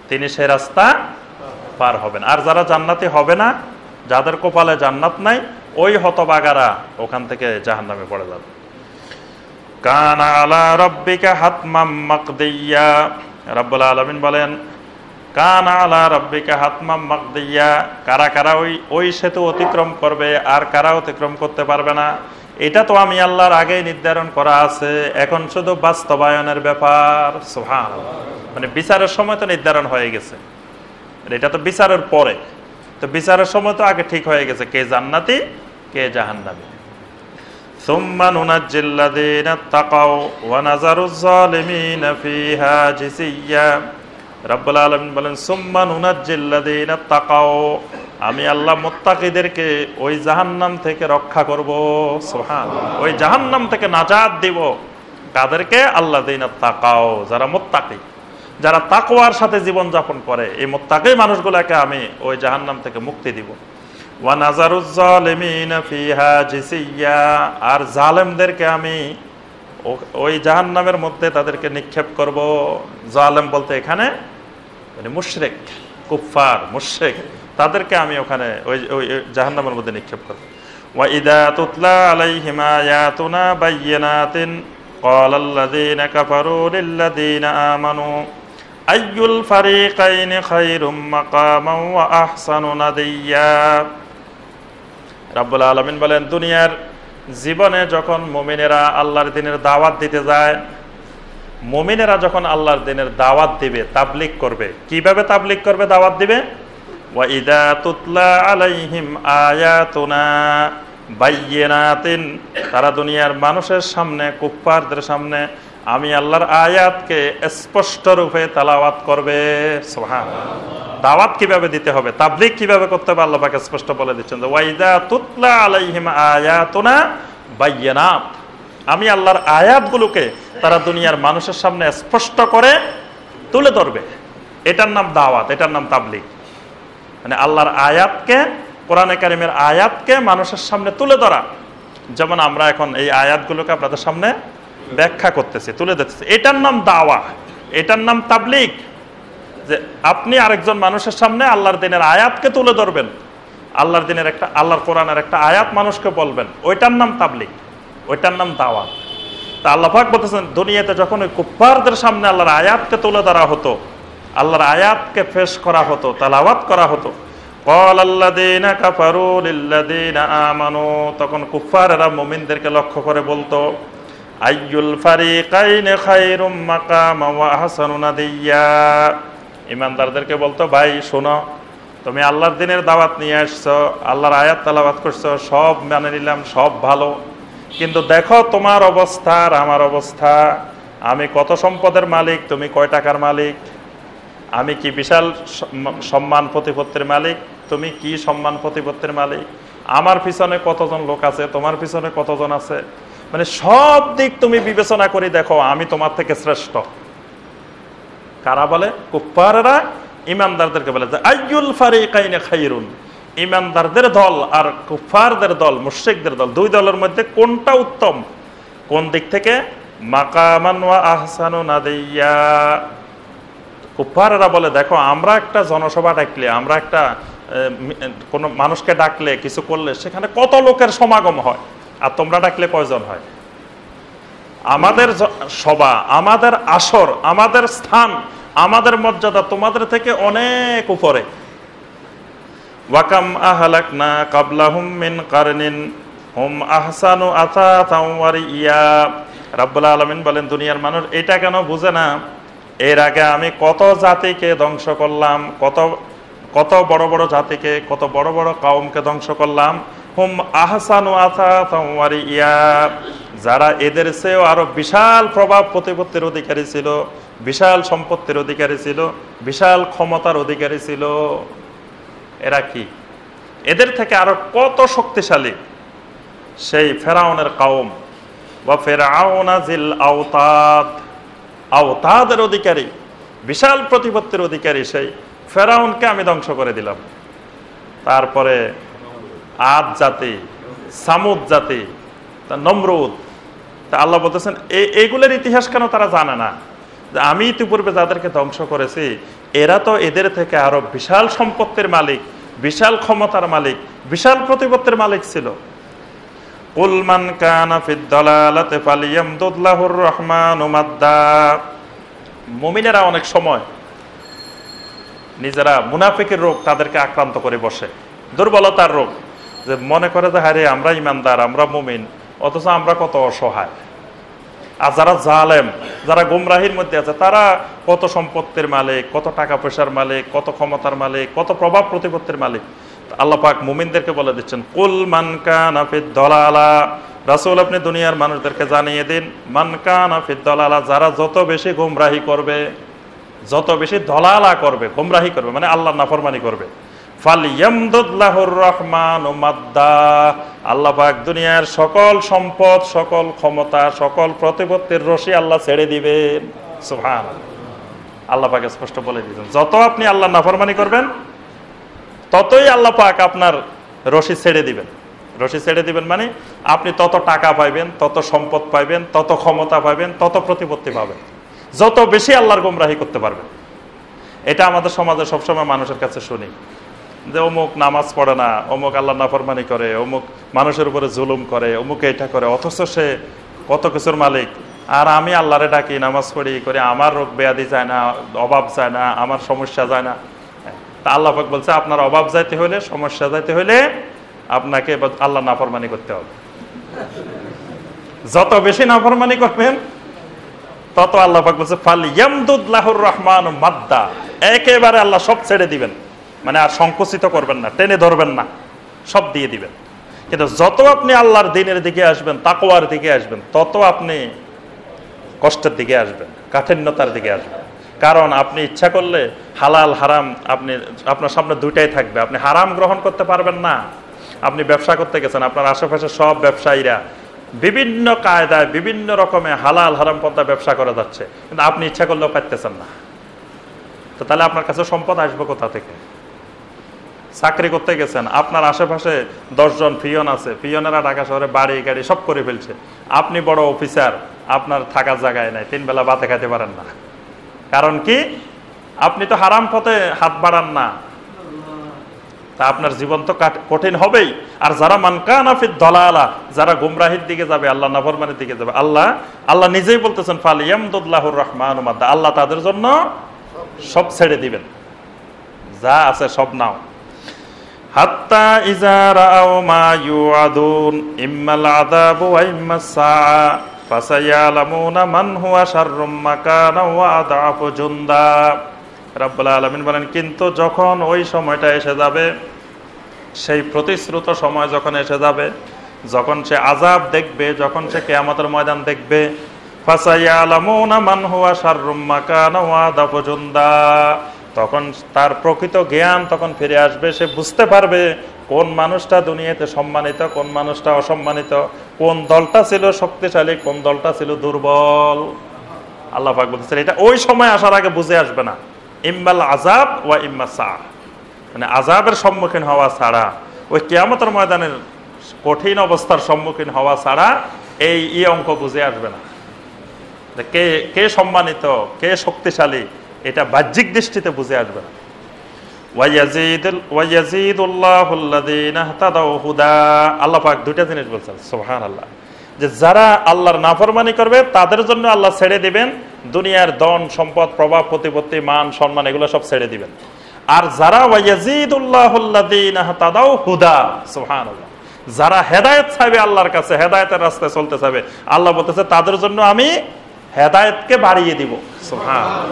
তিনি সেই রাস্তা পার হবেন। আর যারা জান্নাতি হবে না, যাদের কপালে জান্নাত নাই, ওই হতভাগারা ওখান থেকে জাহান্নামে পড়ে যাবে। কানা আলা রাব্বিকা হাতমাম মাকদিয়া। রাব্বুল আলামিন বলেন, কানা আলা রাব্বিকা হাতমাম মাকদিয়া। কারা কারা ওই সেতু অতিক্রম করবে আর কারা অতিক্রম করতে পারবে না, এটা তো আমি আল্লাহর আগেই নির্ধারণ করা আছে। এখন শুধু বাস্তবায়নের ব্যাপার। সুবহানাল্লাহ। মানে বিচারের সময় তো নির্ধারণ হয়ে গেছে, এটা তো বিচারের পরে। তো বিচারের সময় তো আগে ঠিক হয়ে গেছে কে জান্নাতি কে জাহান্নামী। সুম্মা নুনাজ্জিল্লাযীনা তাকাও ওয়া নাযারুজ জালিমিনা ফিহা জিসিয়্যা। রাব্বুল আলামিন বলেন, সুম্মা নুনাজ্জিল্লাযীনা তাকাও, আমি আল্লাহ মুত্তাকিদেরকে ওই জাহান্নাম থেকে রক্ষা করব। সুবহানাল্লাহ। ওই জাহান্নাম থেকে নাজাত দিব কাদেরকে? আল্লাযীনা তাকাও, যারা মুত্তাকি, যারা তাকওয়ার সাথে জীবন যাপন করে, এই মুত্তাকি মানুষগুলোকে আমি ওই জাহান্নাম থেকে মুক্তি দিব। ওয়া নাযারুজ জালিমিনা ফিহা জিসিয়্যা। আর জালেমদেরকে আমি ওই জাহান্নামের মধ্যে তাদেরকে নিক্ষেপ করব। জালেম বলতে এখানে মানে মুশরিক, কুফফার, মুশরিক, তাদেরকে আমি ওখানে ওই জাহান্নামের মধ্যে নিক্ষেপ করব। ওয়া ইযা তুতলা আলাইহিম আয়াতুনা বায়্যিনাতিন ক্বালাল্লাযীনা কাফারু লিল্লাযীনা আমানু আইয়ুল ফারিকাইনি খায়রুম মাকামান ওয়া আহসানু নাদিয়্যা। রাব্বুল আলামিন বলেন, দুনিয়ার জীবনে যখন মুমিনেরা আল্লাহর দ্বীনের দাওয়াত দিতে যায়, মুমিনেরা যখন আল্লাহর দ্বীনের দাওয়াত দিবে, তাবলীগ করবে, কিভাবে তাবলীগ করবে, দাওয়াত দিবে? ওয়া ইযা তুতলা আলাইহিম আয়াতুনা বায়্যিনাতিন, তারা দুনিয়ার মানুষের সামনে, কুফফারদের সামনে আমি আল্লাহর আয়াতকে স্পষ্ট রূপে তেলাওয়াত করবে। সুবহানাল্লাহ। দাওয়াত কিভাবে দিতে হবে, তাবলীগ কিভাবে করতে হবে, আল্লাহ পাক স্পষ্ট বলে দিচ্ছেন যে ওয়া ইযা তুতলা আলাইহিম আয়াতুনা বায়্যিনাত, আমি আল্লাহর আয়াতগুলোকে তারা দুনিয়ার মানুষের সামনে স্পষ্ট করে তুলে ধরবে। এটার নাম দাওয়াত, এটার নাম তাবলীগ। মানে আল্লাহর আয়াতকে, কোরআনে কারিমের আয়াতকে মানুষের সামনে তুলে ধরা। যেমন আমরা এখন এই আয়াতগুলোকে আপনাদের সামনে ব্যাখ্যা করতেছি, তুলে দিতেছি। এটার নাম দাওয়া, এটার নাম তাবলীগ। যে আপনি আরেকজন মানুষের সামনে আল্লাহর দিনের আয়াতকে তুলে ধরবেন, আল্লাহর দিনের একটা, আল্লাহর কোরআনের একটা আয়াত মানুষকে বলবেন, ওইটার নাম তাবলীগ, ওইটার নাম দাওয়া। তা আল্লাহ পাক বলতেছেন, দুনিয়াতে যখন ওই কুফফারদের সামনে আল্লাহর আয়াতকে তুলে ধরা হতো, আল্লাহর আয়াতকে পেশ করা হতো, তেলাওয়াত করা হতো, ক্বাল আল্লাযীনা কাফারু লিল্লাযীনা আমানু, তখন কুফফাররা মুমিনদেরকে লক্ষ্য করে বলতো, আইয়ুল ফারিকাইনি খায়রুম মাকামা ওয়া আহসানু নাদিয়া। ইমানদারদেরকে বলতো, ভাই শোনো, তুমি আল্লাহর দিনের দাওয়াত নিয়ে আসছো, আল্লাহর আয়াত তেলাওয়াত করছো, সব মেনে নিলাম, সব ভালো, কিন্তু দেখো তোমার অবস্থা আর আমার অবস্থা। আমি কত সম্পদের মালিক, তুমি কয় টাকার মালিক। আমি কি বিশাল সম্মান প্রতিপত্তির মালিক, তুমি কি সম্মান প্রতিপত্তির মালিক। আমার পিছনে কতজন লোক আছে, তোমার পিছনে কতজন আছে, মানে সব দিক তুমি বিবেচনা করে দেখো, আমি তোমার থেকে শ্রেষ্ঠ। কারা বলে? কুফফাররা ইমানদারদেরকে বলে যে আইয়ুল ফারিকাইনি খায়রুন, ইমানদারদের দল আর কুফফারদের দল, মুশরিকদের দল, দুই দলের মধ্যে কোনটা উত্তম? কোন দিক থেকে? মাকামান ওয়া আহসানু নাদিয়া। কুফফাররা বলে, দেখো আমরা একটা জনসভা ডাকলে, আমরা একটা কোনো মানুষকে ডাকলে, কিছু করলে সেখানে কত লোকের সমাগম হয়, আর তোমরা ডাকলে কয়জন হয়? আমাদের সভা, আমাদের আসর, আমাদের স্থান, আমাদের মর্যাদা তোমাদের থেকে অনেক উপরে। ওয়াকাম আহলাকনা কাবলাহুম মিন কারনিন হুম আহসানু আসাসাও ওয়া রিয়া। রাব্বুল আলামিন বলেন, দুনিয়ার মানুষ এটা কেন বুঝে না, এর আগে আমি কত জাতিকে ধ্বংস করলাম, কত কত বড় বড় জাতিকে, কত বড় বড় কওমকে ধ্বংস করলাম। হুম আহসানু আসাসাও ওয়া রিয়া, যারা এদের চেয়েও আরো বিশাল প্রভাব প্রতিপত্তির অধিকারী ছিল, বিশাল সম্পত্তির অধিকারী ছিল, বিশাল ক্ষমতার অধিকারী ছিল। এরা কি? এদের থেকে আরো কত শক্তিশালী সেই ফেরাউনের কওম। ওয়া ফিরআউনা যিল আওতাদ, আওতাদের অধিকারী, বিশাল প্রতিপত্তির অধিকারী সেই ফেরাউনকে আমি ধ্বংস করে দিলাম। তারপরে আদ জাতি, সামুদ জাতি, নমরুদ। তা আল্লাহ বলতেছেন, এইগুলোর ইতিহাস কেন তারা জানে না, যে আমি ইতিপূর্বে যাদেরকে ধ্বংস করেছি এরা তো এদের থেকে আরো বিশাল সম্পত্তির মালিক, বিশাল ক্ষমতার মালিক, বিশাল প্রতিপত্তির মালিক ছিল। কুল মান কানা ফিদ দালালাতি ফালিয়ামদুদ লাহুর রহমানু মাদ্দা। মুমিনেরা অনেক সময় নিজেরা মুনাফিকের রোগ তাদেরকে আক্রান্ত করে বসে, দুর্বলতার রোগ, যে মনে করে যে হারে আমরা ইমানদার, আমরা মুমিন, অথচ আমরা কত অসহায়। আর যারা জালেম, যারা গুমরাহির মধ্যে আছে, তারা কত সম্পত্তির মালিক, কত টাকা পয়সার মালিক, কত ক্ষমতার মালিক, কত প্রভাব প্রতিপত্তির মালিক। আল্লাহ পাক মুমিনদেরকে বলে দিচ্ছেন, কুল মান কানা ফিদ দালালা, রাসূল আপনি দুনিয়ার মানুষদেরকে জানিয়ে দিন, মান কানা ফিদ দালালা, যারা যত বেশি গুমরাহি করবে, যত বেশি দলালা করবে, গুমরাহি করবে, মানে আল্লাহর নাফরমানি করবে, ফালিয়ামদুদ লাহুর রহমানু মাদ্দা, আল্লাহ পাক দুনিয়ার সকল সম্পদ, সকল ক্ষমতা, সকল প্রতিপত্তির রশি আল্লাহ ছেড়ে দিবেন। সুবহানাল্লাহ, আল্লাহ পাক স্পষ্ট বলে দিয়েছেন, যত আপনি আল্লাহর নাফরমানি করবেন ততই আল্লাহ পাক আপনার রশি ছেড়ে দিবেন। রশি ছেড়ে দিবেন মানে আপনি তত টাকা পাইবেন, তত সম্পদ পাইবেন, তত ক্ষমতা পাইবেন, তত প্রতিপত্তি পাবেন, যত বেশি আল্লাহর গুমরাহি করতে পারবেন। এটা আমাদের সমাজে সবসময় মানুষের কাছে শুনি, যে অমুক নামাজ পড়ে না, অমুক আল্লাহ নাফরমানি করে, অমুক মানুষের উপরে জুলুম করে, অমুক এটা করে, অথচ সে কত কিছুর মালিক। আর আমি আল্লাহরে ডাকি, নামাজ পড়ি করে, আমার রোগ ব্যাধি যায় না, অভাব যায় না, আমার সমস্যা যায় না। তা আল্লাহ পাক বলছে, আপনার অভাব যাইতে হলে, সমস্যা যাইতে হলে আপনাকে আল্লাহ নাফরমানি করতে হবে। যত বেশি নাফরমানি করবেন তত আল্লাহ পাক বলছে ফালিয়ামদুদ লাহুর রহমানু মাদ্দা, একেবারে আল্লাহ সব ছেড়ে দিবেন, মানে আর সংকুচিত করবেন না, টেনে ধরবেন না, সব দিয়ে দিবেন। কিন্তু যত আপনি আল্লাহর দ্বীনের দিকে আসবেন, তাকওয়ার দিকে আসবেন, তত আপনি কষ্টের দিকে আসবেন, কাঠিন্যতার দিকে আসবেন। কারণ আপনি ইচ্ছা করলে হালাল হারাম আপনার সামনে দুইটাই থাকবে, আপনি হারাম গ্রহণ করতে পারবেন না। আপনি ব্যবসা করতে গেছেন, আপনার আশেপাশে সব ব্যবসায়ীরা বিভিন্ন কায়দায়, বিভিন্ন রকমের হালাল হারাম পন্থা ব্যবসা করে যাচ্ছে, কিন্তু আপনি ইচ্ছা করলেও পাইতেছেন না। তো তাহলে আপনার কাছে সম্পদ আসবে কোথা থেকে? চাকরি করতে গেছেন, আপনার আশেপাশে 10 জন পিয়ন আছে, পিয়নেরা ঢাকা শহরে বাড়ি গাড়ি সব করে ফেলছে, আপনি বড় অফিসার, আপনার থাকার জায়গায় নাই, 3 বেলা ভাতে খাইতে পারেন না। কারণ কি? আপনি তো হারাম পথে হাত বাড়ান না, তা আপনার জীবন তো কঠিন হবেই। আর যারা মানকানা ফিদ দালালা, যারা গুমরাহির দিকে যাবে, আল্লাহ নাফরমানির দিকে যাবে, আল্লাহ নিজেই বলতেছেন ফালিয়ামদুল্লাহুর রহমানুর মাদ্দা, আল্লাহ তাদের জন্য সব ছেড়ে দিবেন, যা আছে সব নাও। হাত্তা ইযা রাআও মা ইউআদুন ইম্মাল আযাবু ওয়া ইম্মাস সাআ ফাসায়ালামুনা মান হুয়া শাররুম মাকানা ওয়া আযআফু জুনদা। রাব্বুল আলামিন বলেন, কিন্তু যখন ওই সময়টা এসে যাবে, সেই প্রতিশ্রুত সময় যখন এসে যাবে, যখন সে আযাব দেখবে, যখন সে কিয়ামতের ময়দান দেখবে, ফাসায়ালামুনা মান হুয়া শাররুম মাকানা ওয়া আযআফু জুনদা, তখন তার প্রকৃত জ্ঞান তখন ফিরে আসবে। সে বুঝতে পারবে কোন মানুষটা দুনিয়াতে সম্মানিত, কোন মানুষটা অসম্মানিত, কোন দলটা ছিল শক্তিশালী, কোন দলটা ছিল দুর্বল। আল্লাহ পাক বলতেছেন এটা ওই সময় আসার আগে বুঝে আসবে না। ইম্মাল আযাব ওয়া ইম্মা সাআ, মানে আযাবের সম্মুখীন হওয়া ছাড়া, ওই কিয়ামতের ময়দানের কঠিন অবস্থার সম্মুখীন হওয়া ছাড়া এই অঙ্ক বুঝে আসবে না। কে কে সম্মানিত, কে শক্তিশালী, এটা বাহ্যিক দৃষ্টিতে বুঝে আসবে না। আল্লাহ পাক দুইটা জিনিস বলছেন, সুবহানাল্লাহ, যে যারা আল্লাহর নাফরমানি করবে তাদের জন্য আল্লাহ ছেড়ে দিবেন দুনিয়ার ধন সম্পদ, প্রভাব প্রতিপত্তি, মান সম্মান, এগুলো সব ছেড়ে দিবেন। আর যারা ওয়ায়াজিদুল্লাহুল্লাযীনা ইহতাদাউ হুদা, সুবহানাল্লাহ, যারা হেদায়েত চাইবে, আল্লাহর কাছে হেদায়েতের রাস্তায় চলতে চাইবে, আল্লাহ বলতেছে তাদের জন্য আমি হেদায়েতকে বাড়িয়ে দিব। সুবহানাল্লাহ,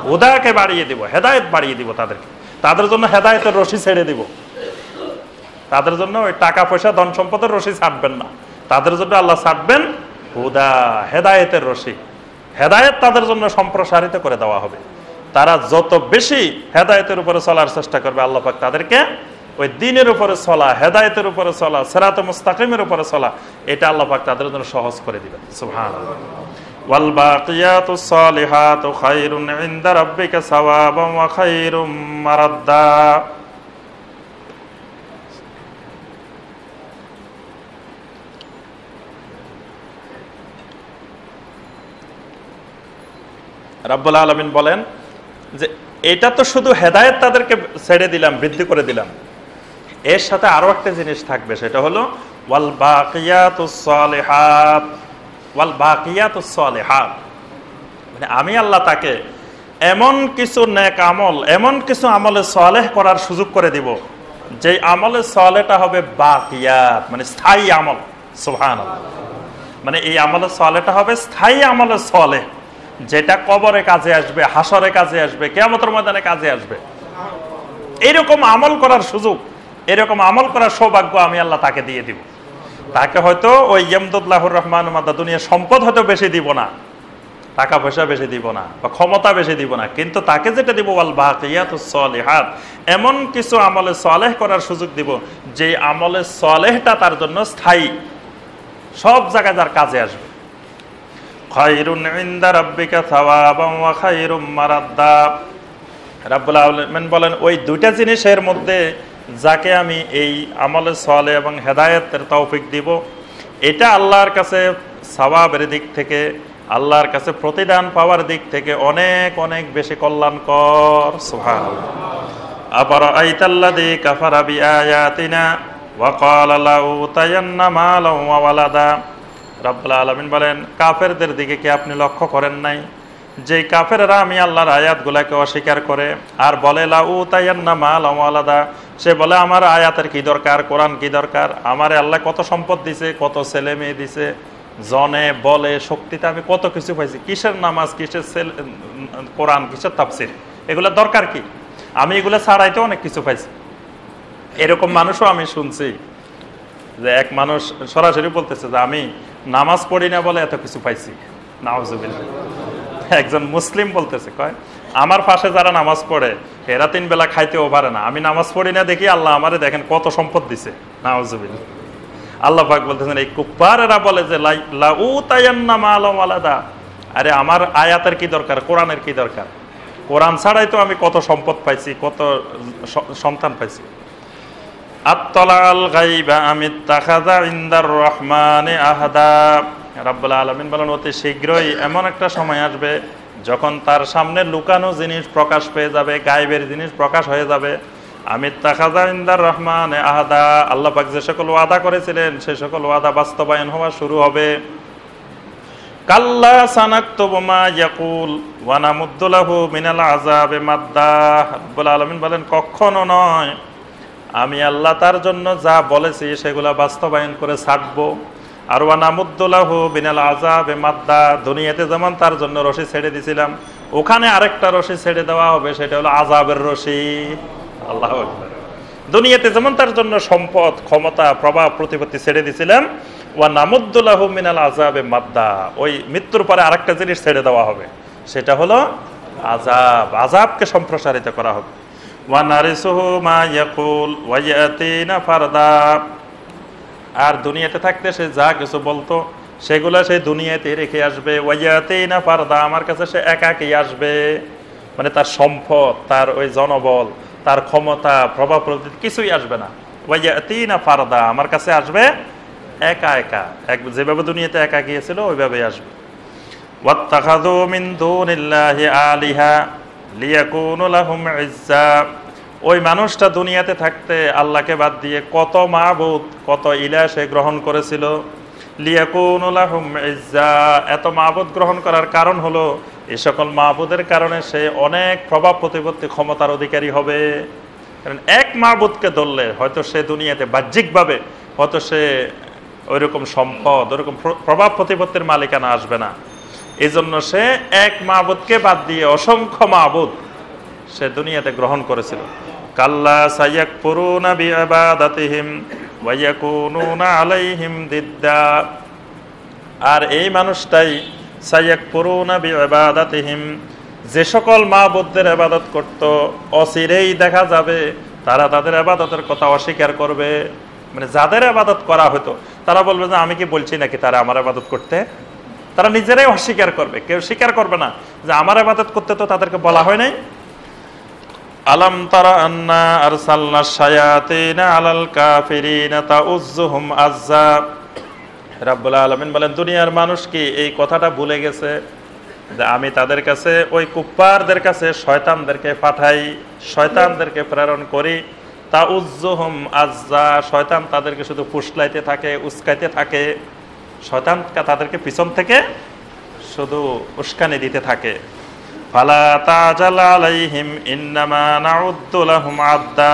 হুদাকে বাড়িয়ে দিব, হেদায়েত বাড়িয়ে দিব তাদেরকে। তাদের জন্য হেদায়েতের রশি ছেড়ে দিব। তাদের জন্য ওই টাকা পয়সা ধন সম্পদের রশি ছাড়বেন না, তাদের জন্য আল্লাহ ছাড়বেন হুদা, হেদায়েতের রশি। হেদায়েত তাদের জন্য সম্প্রসারিত করে দেওয়া হবে। তারা যত বেশি হেদায়েতের উপরে চলার চেষ্টা করবে, আল্লাহ পাক তাদেরকে ওই দ্বীনের উপরে চলা, হেদায়েতের উপরে চলা, সিরাতে মুস্তাকিমের উপরে চলা, এটা আল্লাহ পাক তাদের জন্য সহজ করে দিবেন। সুবহানাল্লাহ। ওয়াল বাকিয়াতুস সালিহাতু খায়রুন ইনদা রাব্বিকা সাওয়াবান ওয়া খায়রুম মারাদ্দা। রাব্বুল আলামিন বলেন যে এটা তো শুধু হেদায়েত তাদেরকে ছেড়ে দিলাম, বৃদ্ধি করে দিলাম, এর সাথে আরো একটা জিনিস থাকবে, সেটা হলো ওয়াল বাকিয়াতুস সালিহাত। ওয়াল বাকিয়াতুস সালিহাত মানে আমি আল্লাহ তাকে এমন কিছু নেক আমল, এমন কিছু আমলে সালেহ করার সুযোগ করে দিব, যে আমলে সালেহটা হবে বাকিয়াত, মানে স্থায়ী আমল। সুবহানাল্লাহ, মানে এই আমলে সালেহটা হবে স্থায়ী আমলে সালেহ, যেটা কবরে কাজে আসবে, হাসরে কাজে আসবে, কিয়ামতের ময়দানে কাজে আসবে। এরকম আমল করার সুযোগ, এরকম আমল করার সৌভাগ্য আমি আল্লাহ তাকে দিয়ে দিব। তাকে হয়তো ওই ইয়ামদুল্লাহুর রহমানুর মাদ্দা দুনিয়ার সম্পদ হয়তো বেশি দিব না, টাকা পয়সা বেশি দিব না, বা ক্ষমতা বেশি দিব না, কিন্তু তাকে যেটা দিব ওয়াল বাকিয়াতুস সালিহাত, এমন কিছু আমলে সালেহ করার সুযোগ দিব, যে আমলে সালেহটা তার জন্য স্থায়ী, সব জায়গায় যার কাজে আসবে। খায়রুন ইনদা রাব্বিকা সাওয়াবান ওয়া খায়রুম মারাদ্দা। রাব্বুল আলামিন বলেন ওই দুইটা জিনিসের মধ্যে যাকে আমি এই আমলে সালেহ এবং হেদায়েতের তৌফিক দিব, এটা আল্লাহর কাছে সওয়াবের দিক থেকে, আল্লাহর কাছে প্রতিদান পাওয়ার দিক থেকে অনেক অনেক বেশি কল্যাণকর। সুবহানাল্লাহ। আফারাআইতাল্লাযী কাফারা বিআয়াতিনা ওয়া ক্বালা লাউতায়ান্না মালান ওয়া ওয়ালাদা। রাব্বুল আলামিন বলেন কাফেরদের দিকে কি আপনি লক্ষ্য করেন নাই, যে কাফেররা আমি আল্লাহর আয়াতগুলোকে অস্বীকার করে আর বলে লাউতায়ান্না মালান ওয়া ওয়ালাদা, সে বলে আমার আয়াতের কি দরকার, কোরআন কি দরকার, আমারে আল্লাহ কত সম্পদ দিছে, কত ছেলে মেয়ে দিছে, জনে বলে শক্তিতে আমি কত কিছু পাইছি, কিসের নামাজ, কিসের কোরআন, কিসের তাফসীর, এগুলো দরকার কি, আমি এগুলো ছাড়াইতে অনেক কিছু পাইছি। এরকম মানুষও আমি শুনছি যে এক মানুষ সরাসরি বলতেছে যে আমি নামাজ পড়ি না বলে এত কিছু পাইছি। নাউজুবিল্লাহ। একজন মুসলিম বলতেছে, কয় আমার পাশে যারা নামাজ পড়ে এরা 3 বেলা খাইতেও পারে না, আমি নামাজ পড়ি না দেখি আল্লাহ আমারে দেখেন কত সম্পদ দিছে। নাউজুবিল্লাহ। আল্লাহ পাক বলতেছেন এই কুফাররা বলে যে লাউতায়ান্না মালান ওয়া ওয়ালাদা, আরে আমার আয়াতের কি দরকার, কোরআনের কি দরকার, কোরআন ছাড়াই তো আমি কত সম্পদ পাইছি, কত সন্তান পাইছি। আত্তালাল গায়বা আমিত্তাখাযা ইনদার রহমানি আহাদা। রাব্বুল আলামিন বলেন অতি শীঘ্রই এমন একটা সময় আসবে যখন তার সামনে লুকানো জিনিস প্রকাশ পেয়ে যাবে, গায়েবের জিনিস প্রকাশ হয়ে যাবে। আমিত্তাখাযা ইনদার রহমানে আহাদা, আল্লাহ পাক যে সকল ওয়াদা করেছিলেন সেই সকল ওয়াদা বাস্তবায়ন হওয়া শুরু হবে। কাল্লা সানাকতুবু মা ইয়াকুল ওয়া নামুদ্দু লাহু মিনাল আযাবে মাদ্দা। রাব্বুল আলামিন বলেন কখনো নয়, আমি আল্লাহ তার জন্য যা বলেছি সেগুলা বাস্তবায়ন করে ছাড়বো। আর ওয়া নামুদ্দু লাহু মিনাল আযাবে মাদ্দা, দুনিয়াতে যেমন তার জন্য রশি ছেড়ে দিয়েছিলাম, ওখানে আরেকটা রশি ছেড়ে দেওয়া হবে, সেটা হলো আযাবের রশি। আল্লাহু আকবার। দুনিয়াতে যেমন তার জন্য সম্পদ, ক্ষমতা, প্রভাব, প্রতিপত্তি ছেড়ে দিয়েছিলাম, ওয়া নামুদ্দু লাহু মিনাল আযাবে মাদ্দা, ওই মৃত্যুর পরে আরেকটা জিনিস ছেড়ে দেওয়া হবে, সেটা হলো আযাব। আযাবকে সম্প্রসারিত করা হবে। ওয়া নারিসুহু মা ইয়াকুল ওয়া ইয়াতিনা ফারদা, আর দুনিয়াতে থাকতে সে যা কিছু বলতো সেগুলা সে দুনিয়াতে রেখে আসবে। ওয়া ইয়াতিনা ফারদা, আমার কাছে সে একাকী আসবে, মানে তার সম্পদ, তার ওই জনবল, তার ক্ষমতা, প্রভাব প্রভৃতি কিছুই আসবে না। ওয়া ইয়াতিনা ফারদা, আমার কাছে আসবে একা একা, যেভাবে দুনিয়াতে একা গিয়েছিল ওইভাবেই আসবে। ওয়াত্তাখাযু মিন দুনিল্লাহি আলিহা লিয়াকুনু লাহুম ইজ্জা, ওই মানুষটা দুনিয়াতে থাকতে আল্লাহকে বাদ দিয়ে কত মাবুদ, কত ইলাহ সে গ্রহণ করেছিল। লিয়াকুনু লাহুম ইজ্জা, এত মাবুদ গ্রহণ করার কারণ হলো এই সকল মাবুদের কারণে সে অনেক প্রভাব প্রতিপত্তি, ক্ষমতার অধিকারী হবে। কারণ এক মাবুদকে ধরলে হয়তো সে দুনিয়াতে বাহ্যিকভাবে হয়তো সে ওইরকম সম্পদ, ওইরকম প্রভাব প্রতিপত্তির মালিকানা আসবে না। এই জন্য সে এক মাবুদকে বাদ দিয়ে অসংখ্য মাবুদ সে দুনিয়াতে গ্রহণ করেছিল। কাল্লা সায়াকফুরুনা বিইবাদাতিহিম ওয়া ইয়াকুনুনা আলাইহিম দিদ্দা, আর এই মানুষটাই সায়াকফুরুনা বিইবাদাতিহিম, যে সকল মাবুদদের ইবাদত করত অচিরেই দেখা যাবে তারা তাদের ইবাদতের কথা অস্বীকার করবে। মানে যাদের ইবাদত করা হতো তারা বলবে যে আমি কি বলছি নাকি তারা আমার ইবাদত করতে, তারা নিজেরাই অস্বীকার করবে, কেউ স্বীকার করবে না যে আমার ইবাদত করতে তো তাদেরকে বলা হয় নাই। আলাম তারা আন্না আরসালনা শায়াতিনা আলাল কাফিরিনা তাউজ্জুহুম আজ্জা। রাব্বুল আলামিন বলেন দুনিয়ার মানুষ কি এই কথাটা ভুলে গেছে যে আমি তাদের কাছে, ওই কুফফারদের কাছে শয়তানদেরকে পাঠাই, শয়তানদেরকে প্রেরণ করি। তাউজ্জুহুম আজ্জা, শয়তান তাদেরকে শুধু ফুসলাইতে থাকে, উস্কাইতে থাকে, শয়তান তাদেরকে পিছন থেকে শুধু উস্কানি দিতে থাকে। ফালা তাজাল আলাইহিম ইন্নামা নাউদ্দু লাহুম আদ্দা,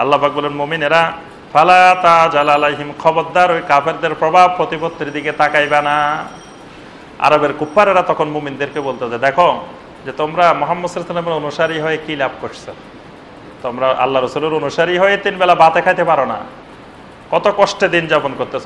আল্লাহ পাক বলেন মুমিনেরা ফালা তাজাল আলাইহিম, খবরদার ওই কাফেরদের প্রভাব প্রতিপত্তির দিকে তাকাইবা না। আরবের কুফফারেরা তখন মুমিনদেরকে বলতো যে দেখো যে তোমরা মুহাম্মদ সাল্লাল্লাহু আলাইহি ওয়াসাল্লামের অনুসারী হয়ে কি লাভ করছো, তোমরা আল্লাহ রাসূলের অনুসারী হয়ে 3 বেলা ভাত খাইতে পারো না, কত কষ্টে দিন যাপন করতেছ।